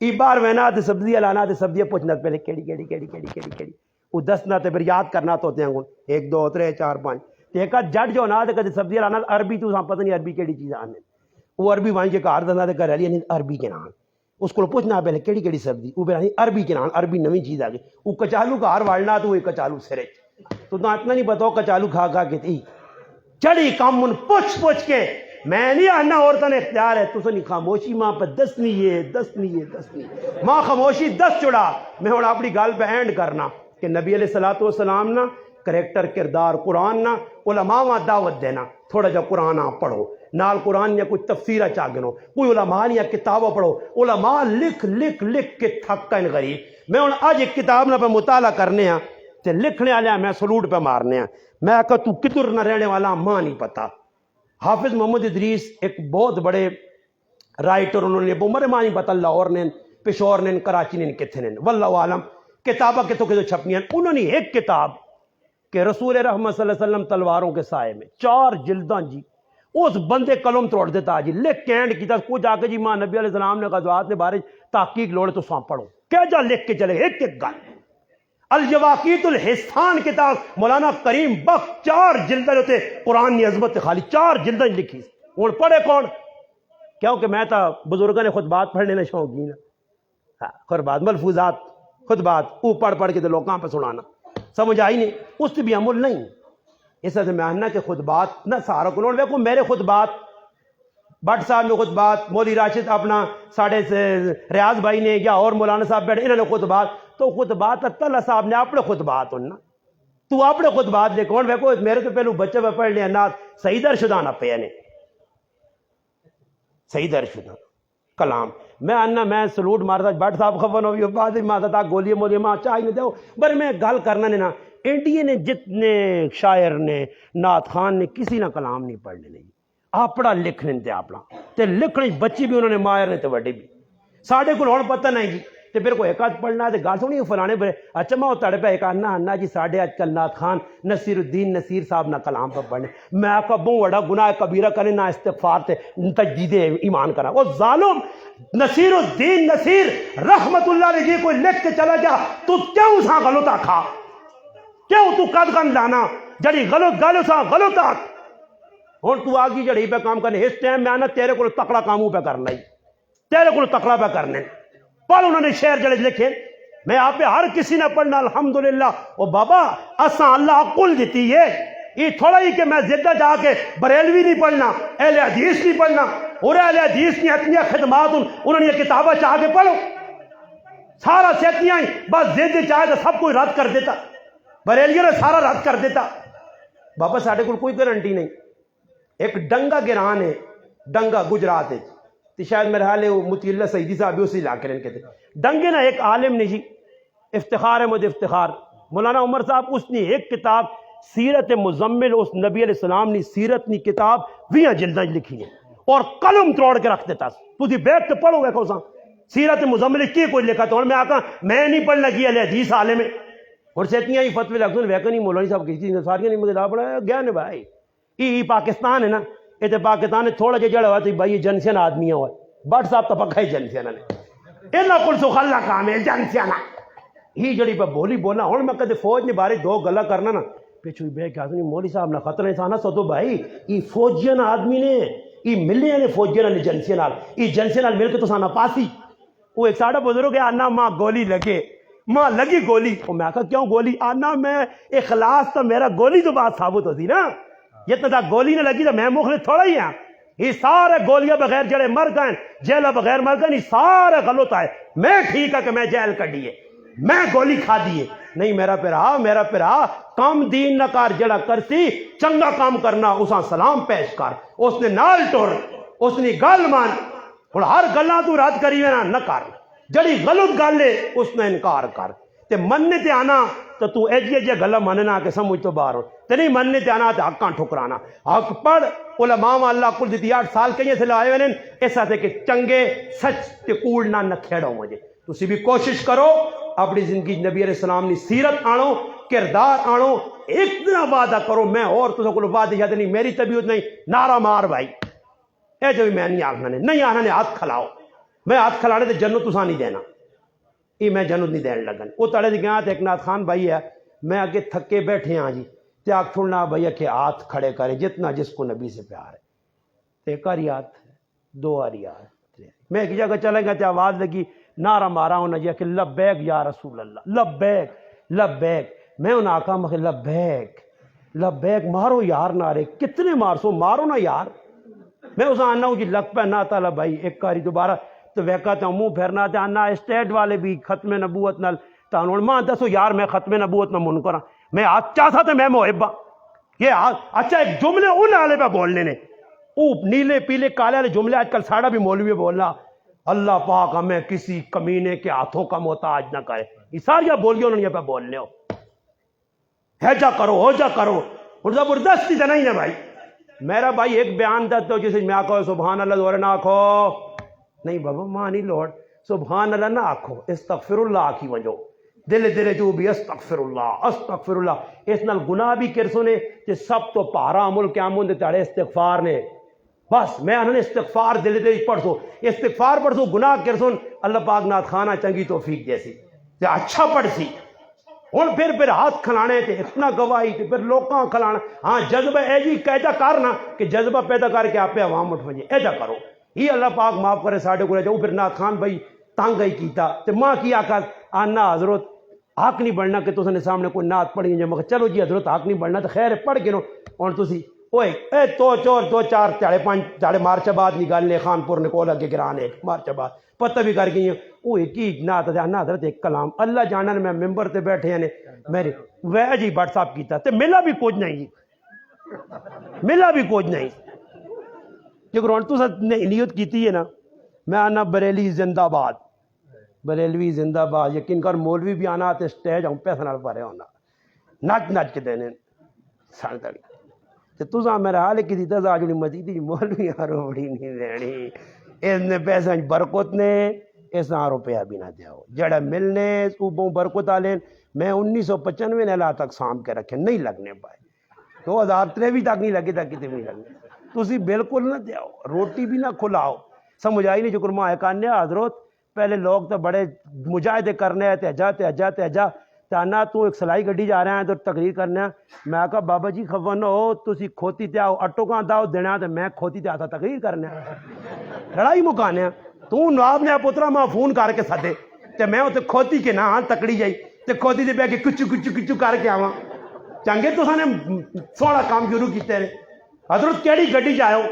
ای بار وینا تے سبزیاں لانا تے سبزیاں پوچھنا پہلے کیڑی وہ دسنا تے پھر یاد کرنا تو ہوتے ہیں 1 2 3 4 5 تے ایک جٹ جو نا تے کدی سبزیاں لانا عربی تو پتہ نہیں عربی کیڑی چیز آنے وہ عربی وہیں کے کار دنا تے کرے علی نہیں عربی کے نام اس کو پوچھنا پہلے کیڑی سبزی وہ پہلے عربی کے نام عربی نویں چیز آ گئی وہ کچالو کا ہار والنا تو وہ کچالو سرے تو اتنا نہیں پتا کچالو کھا کے تھی چڑی کام ان پوچھ کے میں نہیں آنا عورتوں نے اختیار ہے تو سنی خاموشی ماں پہ دس نہیں ماں خاموشی 10 چڑا میں ہوں اپنی گال پہ اینڈ کرنا کہ نبی علیہ الصلوۃ والسلام نا کریکٹر کردار قرآن نا علماء وہاں دعوت دینا تھوڑا جا قرآن پڑھو نال قرآن یا کوئی تفسیرہ چاگنو کوئی علماء یا کتابوں پڑھو علماء لکھ کے تھکن غریب میں ہوں آج ایک کتاب نہ پہ مطالعہ کرنے ہیں تے لکھنے والے میں سلوٹ پہ مارنے ہیں میں کہا تو کدھر نہ رہنے والا ماں نہیں پتا حافظ محمد ادریس ایک بہت بڑے رائٹر انہوں نے عمر ماں نہیں پتا لاہور نے پشور نے کراچی نے کتنے نے واللہ عالم کتابہ کتوں چھپنیاں انہوں نے ایک کتاب کہ رسول رحمت صلی اللہ علیہ وسلم تلواروں کے سائے میں 4 جلداں جی اس بندے قلم توڑ دیتا جی لکھ کے اینڈ کیتا کو جا کے جی ماں نبی علیہ السلام نے غزوات کے بارے تحقیق لوڑے تو سام پڑھو کیا جا لکھ کے چلے ایک گل الجواقیت الحسان کتاب مولانا کریم بخش 4 جلدیں ہوتے قرآن کی عظمت خالی 4 جلدیں لکھی اور پڑھے کون کیونکہ میں تا بزرگوں نے خطبات پڑھنے میں شوقین خطبات ملفوظات خطبات وہ پڑھ کے تو لوگوں پہ سنانا سمجھ آئی نہیں اس سے بھی عمل نہیں اس طرح سے میں آنا کہ خطبات نہ سارا کو دیکھو میرے خطبات بٹ صاحب نے خطبات مولوی راشد اپنا ساڑھے ریاض بھائی نے یا اور مولانا صاحب بیٹھے انہوں نے خطبات تو خطبات اللہ صاحب نے اپنے خطبات ہونا تو اپنے خطبات لے کون دیکھو میرے تو پہلو بچے پہ پڑھ لیا نات صحیح درشدہ نہ پہ نے صحیح درشدہ کلام میں آنا میں سلوٹ مارتا بٹ صاحب خفن ہوئی بعد مارتا تھا گولی مولی ماں چاہی نہیں دو بر میں گل کرنا نہیں نا انڈیا نے جتنے شاعر نے نعت خان نے کسی نہ کلام نہیں پڑھنے نہیں اپنا لکھنے تے اپنا تے لکھنے بچی بھی انہوں نے ماہر نے تے وڈی بھی ساڑھے کو ہون پتہ نہیں جی تے پھر کوئی ایک آدھ پڑھنا تے گل سنی فلانے بڑے اچھا میں تڑ پہ ایک آنا جی ساڈے اج کل نعت خان نصیر الدین نصیر صاحب نہ کلام پہ پڑھنے میں آکا بہت بڑا گناہ کبیرہ کرے نہ استغفار تے تجدید ایمان کرا وہ ظالم نصیر الدین نصیر رحمت اللہ علیہ جی کوئی لکھ کے چلا جا تو کیوں سا غلط آکھا کیوں تو قد کن لانا جڑی غلط گل سا غلط آکھ ہن تو آگی جڑی پہ کام کرنے اس ٹائم میں آنا تیرے کو تکڑا کاموں پہ کرنا ہی تیرے کو تکڑا پہ کرنے پڑھ انہوں نے شعر جڑے لکھے میں آپ پہ ہر کسی نے پڑھنا الحمدللہ او بابا اساں اللہ عقل دیتی ہے یہ تھوڑا ہی کہ میں زدہ جا کے بریلوی نہیں پڑھنا اہل حدیث نہیں پڑھنا اور اہل حدیث کی اتنی خدمات انہوں نے یہ کتابیں چاہ کے پڑھو سارا سیتیاں ہی بس زد چاہے تو سب کوئی رد کر دیتا بریلیوں نے سارا رد کر دیتا بابا ساڑھے کو کوئی گارنٹی نہیں ایک ڈنگا گران ہے ڈنگا گجرات ہے تو شاید میرے حال ہے وہ متی اللہ سعیدی صاحب بھی اسی علاقے رہن کے تھے ڈنگے نا ایک عالم نے جی افتخار ہے مجھے افتخار مولانا عمر صاحب اس نے ایک کتاب سیرت مزمل اس نبی علیہ السلام نے سیرت نی کتاب 20 جلدیں لکھی ہے اور قلم توڑ کے رکھ دیتا تو دی بیگ تو پڑھو گے کوسا سیرت مزمل کی کوئی لکھا تو میں آکا میں نہیں پڑھنا کی علیہ حدیث عالم ہے اور سیتیاں ہی فتوی لگتے ہیں ویکا نہیں مولانی صاحب کسی نے ساریاں نہیں مجھے لا پڑھا گیا نے بھائی یہ پاکستان ہے نا یہ تو پاکستان ہے تھوڑا جا جڑا ہوا تو بھائی یہ جنسین آدمی ہوا بٹ صاحب تو پکا ہی جنسین نے اللہ کل سو خلا کام ہے جنسین ہی جڑی پہ بولی بولنا ہوں میں کدے فوج نے بارے دو گلا کرنا نا پیچھو بے کیا سنی مولی صاحب نہ خطرہ انسانا سدو بھائی یہ فوجین آدمی نے یہ ملے نے فوجین نے جنسین یہ جنسین مل کے تو سانا پاسی وہ ایک ساڑھا بزرگ ہے آنا ماں گولی لگے ماں لگی گولی تو میں کہا کیوں گولی آنا میں اخلاص تو میرا گولی تو بات ثابت ہوتی نا یہ تو گولی نہ لگی تو میں مخلص تھوڑا ہی ہاں یہ سارے گولیاں بغیر جڑے مر گئے جیلہ بغیر مر گئے یہ سارے غلط آئے میں ٹھیک ہے کہ میں جیل کڈیے میں گولی کھا دیے نہیں میرا پیرا کام دین نہ کار جڑا کرتی چنگا کام کرنا اساں سلام پیش کر اس نے نال ٹور اس نے گل مان اور ہر گلاں تو رد کری نہ کر جڑی غلط گل ہے اس نے انکار کر تے مننے تے آنا تو ایجی گلا مننا کہ سمجھ تو باہر ہو تے نہیں مننے تے آنا تے حقاں ٹھکرانا حق پڑھ علماء اللہ کل دیتی 8 سال کہیں سے لائے ہوئے ایسا تھے کہ چنگے سچ تے کوڑ نہ کھیڑو مجھے تسی بھی کوشش کرو اپنی زندگی نبی علیہ السلام نے سیرت آنو کردار آنو ایک دن وعدہ کرو میں اور تو کو وعدہ یاد نہیں میری طبیعت نہیں نعرہ مار بھائی اے جو میں نہیں آخنا نہیں آنا نے ہاتھ کھلاؤ میں ہاتھ کھلانے تے جنت تسا نہیں دینا یہ میں جنت نہیں دین لگن وہ تڑے دی گیا ایک نعت خان بھائی ہے میں آگے تھکے بیٹھے ہاں جی تے آگ چھوڑنا بھیا کہ ہاتھ کھڑے کرے جتنا جس کو نبی سے پیار ہے تے ایک آری ہاتھ 2 آری ہاتھ میں ایک جگہ چلے گا تے آواز لگی نعرہ مارا ہونا جی کہ لبیک یا رسول اللہ لبیک لبیک میں انہاں آقا مخے لبیک لبیک مارو یار نعرے کتنے مارسو مارو نا یار میں اسے آنا ہوں جی لگ پہ نہ تعالیٰ بھائی ایک کاری دوبارہ تو ویکاتے ہیں منہ پھیرنا تے آنا اسٹیٹ والے بھی ختم نبوت نال تانوڑ ماں دسو یار میں ختم نبوت نہ من کرا میں اچھا تھا تو میں محبہ یہ اچھا ایک جملے ان آلے پہ بولنے نے نیلے پیلے کالے والے جملے آج کل ساڑا بھی مولوی بولنا اللہ پاک ہمیں کسی کمینے کے ہاتھوں کا محتاج نہ کرے یہ ساری بولیاں انہوں نے یہ پہ بولنے ہو ہیجا کرو ہو جا کرو اور زبردستی تو نہیں ہے بھائی میرا بھائی ایک بیان دیتا ہو جسے میں آکھو سبحان اللہ دورے نہ آکھو نہیں بابا ماں نہیں لوڑ سبحان اللہ نہ آکھو استغفر اللہ آکھی وجو دل دل جو بھی استغفر اللہ اس نال گناہ بھی کرسو نے کہ سب تو پارا عمل کیا مند تاڑے استغفار نے بس میں انہوں نے استغفار دل دل پڑھ استغفار پڑھ سو گناہ کرسو اللہ پاک نات خانہ چنگی توفیق جیسی اچھا پڑھ سی ہوں پھر ہاتھ کھلانے تے اتنا گواہی تے پھر لوکاں کھلانا ہاں جذبہ اے جی ایجا کرنا کہ جذبہ پیدا کر کے آپ پہ عوام اٹھ وجے ایجا کرو یہ اللہ پاک معاف کرے ساڑھے کو جاؤ پھر نات خان بھائی تانگ ہی کیتا تے ماں کی آکا آنا حضرت حق نہیں بڑھنا کہ تُس نے سامنے کوئی نات پڑھی جائے مگر چلو جی حضرت حق نہیں بڑھنا تو خیر پڑھ کے نو اور تسی اوئے اے تو چور 2-4 4-5 مارچ بعد نہیں گل نے خانپور نے کول اگے گرانے مارچ بعد پتہ بھی کر گئی وہ ایک ہی نات جانا حضرت ایک کلام اللہ جانا نے میں ممبر تے بیٹھے ہیں میرے وہ جی بٹ صاحب کیتا تے ملا بھی کچھ نہیں ملا بھی کچھ نہیں کیونکہ ہن تو نیت کیتی ہے نا میں آنا بریلی زندہ باد بریلوی زندہ باد یقین کر مولوی بھی آنا تے سٹیج ہوں پیسہ نال پارے ہونا نچ نچ کے دینے سان تک تے تساں میرا حال کی دیتا جڑی مزید مولوی روڑی نہیں دینی اس نے پیسہ برکت نے اس روپیہ بھی نہ دیاؤ جڑا ملنے صوبوں برکت والے میں 1995 نے اللہ تک سام کے رکھے نہیں لگنے پائے 2023 تک نہیں لگے تک کتنے بھی لگنے تسی بالکل نہ دیاؤ روٹی بھی نہ کھلاؤ سمجھ آئی نہیں شکر ماں کہنے حضرت پہلے لوگ تو بڑے مجاہدے کرنے تہجا تانا تو ایک سلائی گڈی جا رہے ہیں تو تقریر کرنے ہیں میں کہا بابا جی خفن ہو تسی کھوتی تے آؤ اٹو کہاں داؤ دینا تو میں کھوتی تے آتا تقریر کرنے لڑائی مکانے ہیں تو نواب نے پترا ماں فون کر کے سدے تے میں اتنے کھوتی کے نہ تکڑی جائی تے کھوتی تے بہ کے کچو کر کے آواں چنگے تو نے سونا کام شروع کیتے رہے حضرت کیڑی گڈی جاؤ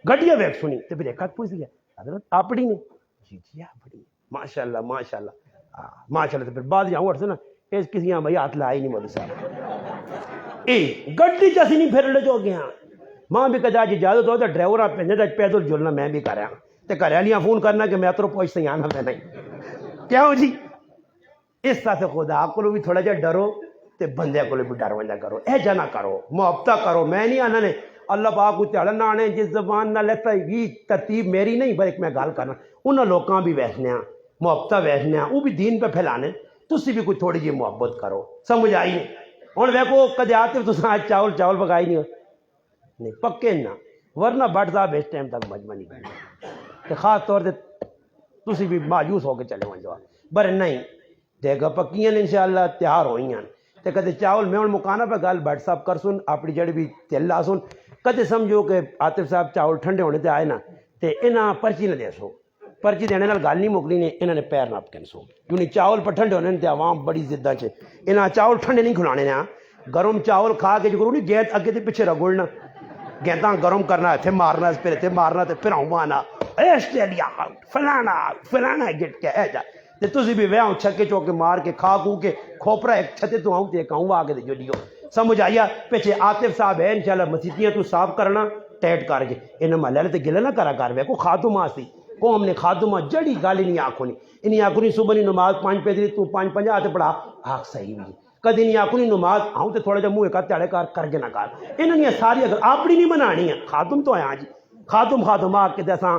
گڈیا ویک سنی تے پھر ایک ہاتھ پوچھ لیا حضرت اپنی نے جی اپنی ماشاء اللہ ماشاء اللہ تو پھر بعد جاؤں سے نا اس کسی بھائی ہاتھ لائی نہیں مودی صاحب اے گڈی چ اسی نہیں پھرنے جو گیا ماں بھی کہا جی اجازت ہو تو ڈرائیور پہنے تو پیدل جلنا میں بھی کرا تے گھر والیاں فون کرنا کہ میں تو پہنچ سے آنا میں نہیں کیوں جی اس طرح سے خدا کو بھی تھوڑا جہا ڈرو تے بندے کو بھی ڈر ونجا کرو ایجا نہ کرو محبت کرو میں نہیں آنا نے اللہ پاک کو چڑھنا آنے جس زبان نہ لیتا یہ ترتیب میری نہیں پر ایک میں گل کرنا انہاں لوکاں بھی ویسنے ہیں محبت ویسنے ہیں وہ بھی دین پہ پھیلانے تسی بھی کوئی تھوڑی جی محبت کرو سمجھ آئی نہیں ہوں ویکو کدے آتے تو چاول پکائی نہیں پکے نہ ورنہ بٹ صاحب اس ٹائم تک مجمع نہیں کرنا خاص طور سے تسی بھی مایوس ہو کے چلے وہاں جواب پر نہیں دیکھا پکیاں انشاءاللہ تیار ہوئی ہیں تے کدے چاول میں ہوں مکانا پہ گل بٹ صاحب کر سن اپنی جڑی بھی تیل لا سن کدے سمجھو کہ عاطف صاحب چاول ٹھنڈے ہونے تے آئے نا تے انہاں پرچی نہ دے سو پرچی دینے نال گل نہیں مکلی نے انہوں نے پیر نپ کے سو کیونکہ چاول پر ٹھنڈے ہونے تے عوام بڑی زدہ چے انہاں چاول ٹھنڈے نہیں کھلانے نے گرم چاول کھا کے جو کرو نہیں گیت اگے تے پیچھے رگڑنا گیتاں گرم کرنا اتنے مارنا پھر اتنے مارنا تے پھر آنا آسٹریلیا فلانا گٹ کے اے جا تے تسی بھی ویاں چھکے چوکے مار کے کھا کو کے کھوپرا ایک چھتے تو آؤں تے ایک آؤں آگے دے جو دیو سمجھ آیا پیچھے عاطف صاحب ہے انشاءاللہ مسیتیاں تو صاف کرنا ٹیٹ کر کے انہاں محلے تے گلے نہ کرا کر وے کو خاتمہ سی قوم نے خاتمہ جڑی گالی نہیں آنکھوں انہیں آنکھوں نہیں صبح نہیں نماز 5 پیدری تو 5 آتے پڑھا آنکھ صحیح بھی کدی نہیں آنکھوں نہیں نماز آؤں تے تھوڑا جا منہ ایک تیڑے کر کے نہ کر انہوں نے ساری اگر اپنی نہیں منانی ہے خاتم تو آیا جی خاتم آ کے دساں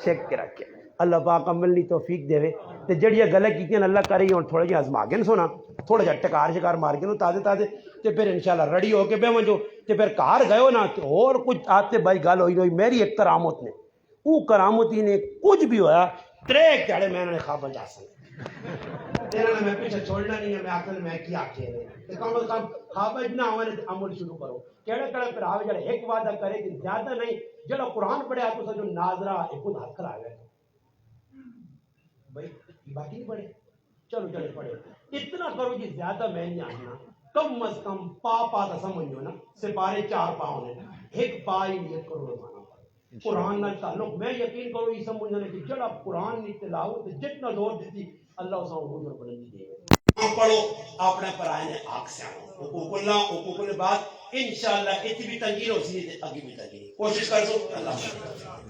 شک کے رکھے اللہ پاک عمل نہیں توفیق دے تے جڑیاں گلیں کیتیاں اللہ کرے ہوں تھوڑا جہا ازما کے سونا تھوڑا جہا ٹکار شکار مار کے تازے تے پھر انشاءاللہ ریڈی ہو کے بہ ونجو تے پھر گھر گئے نا تے اور کچھ آتے بھائی گل ہوئی میری ایک کرامت نے وہ کرامتی نے کچھ بھی ہویا 3 تیڑے میں انہوں نے خواب جا سکتے میں پیچھے چھوڑنا نہیں ہے میں آخر میں کیا آخے رہے کم از کم خواب نہ ہونے عمل شروع کرو کہڑے پھر آوے جڑے ایک وعدہ کرے کہ زیادہ نہیں جڑا قرآن پڑھے تو جو ناظرہ ایک خود ہاتھ کرا گئے بھائی باقی نہیں پڑھے چلو پڑھے اتنا کرو جی زیادہ میں نہیں آنا کم از کم پا کا سمجھو نا سپارے 4 پا ہونے ایک پا ہی نیت کرو روزانہ قرآن نہ تعلق میں یقین کرو یہ سمجھنا کہ جڑا قرآن کی تلاوت جتنا زور دیتی اللہ اس کو بلندی دے گا پڑھو اپنے پرائے نے آنکھ سے آنا حقوق اللہ بعد انشاءاللہ اتنی بھی تنگیر ہو سی آگے بھی تنگیر کوشش کر دو اللہ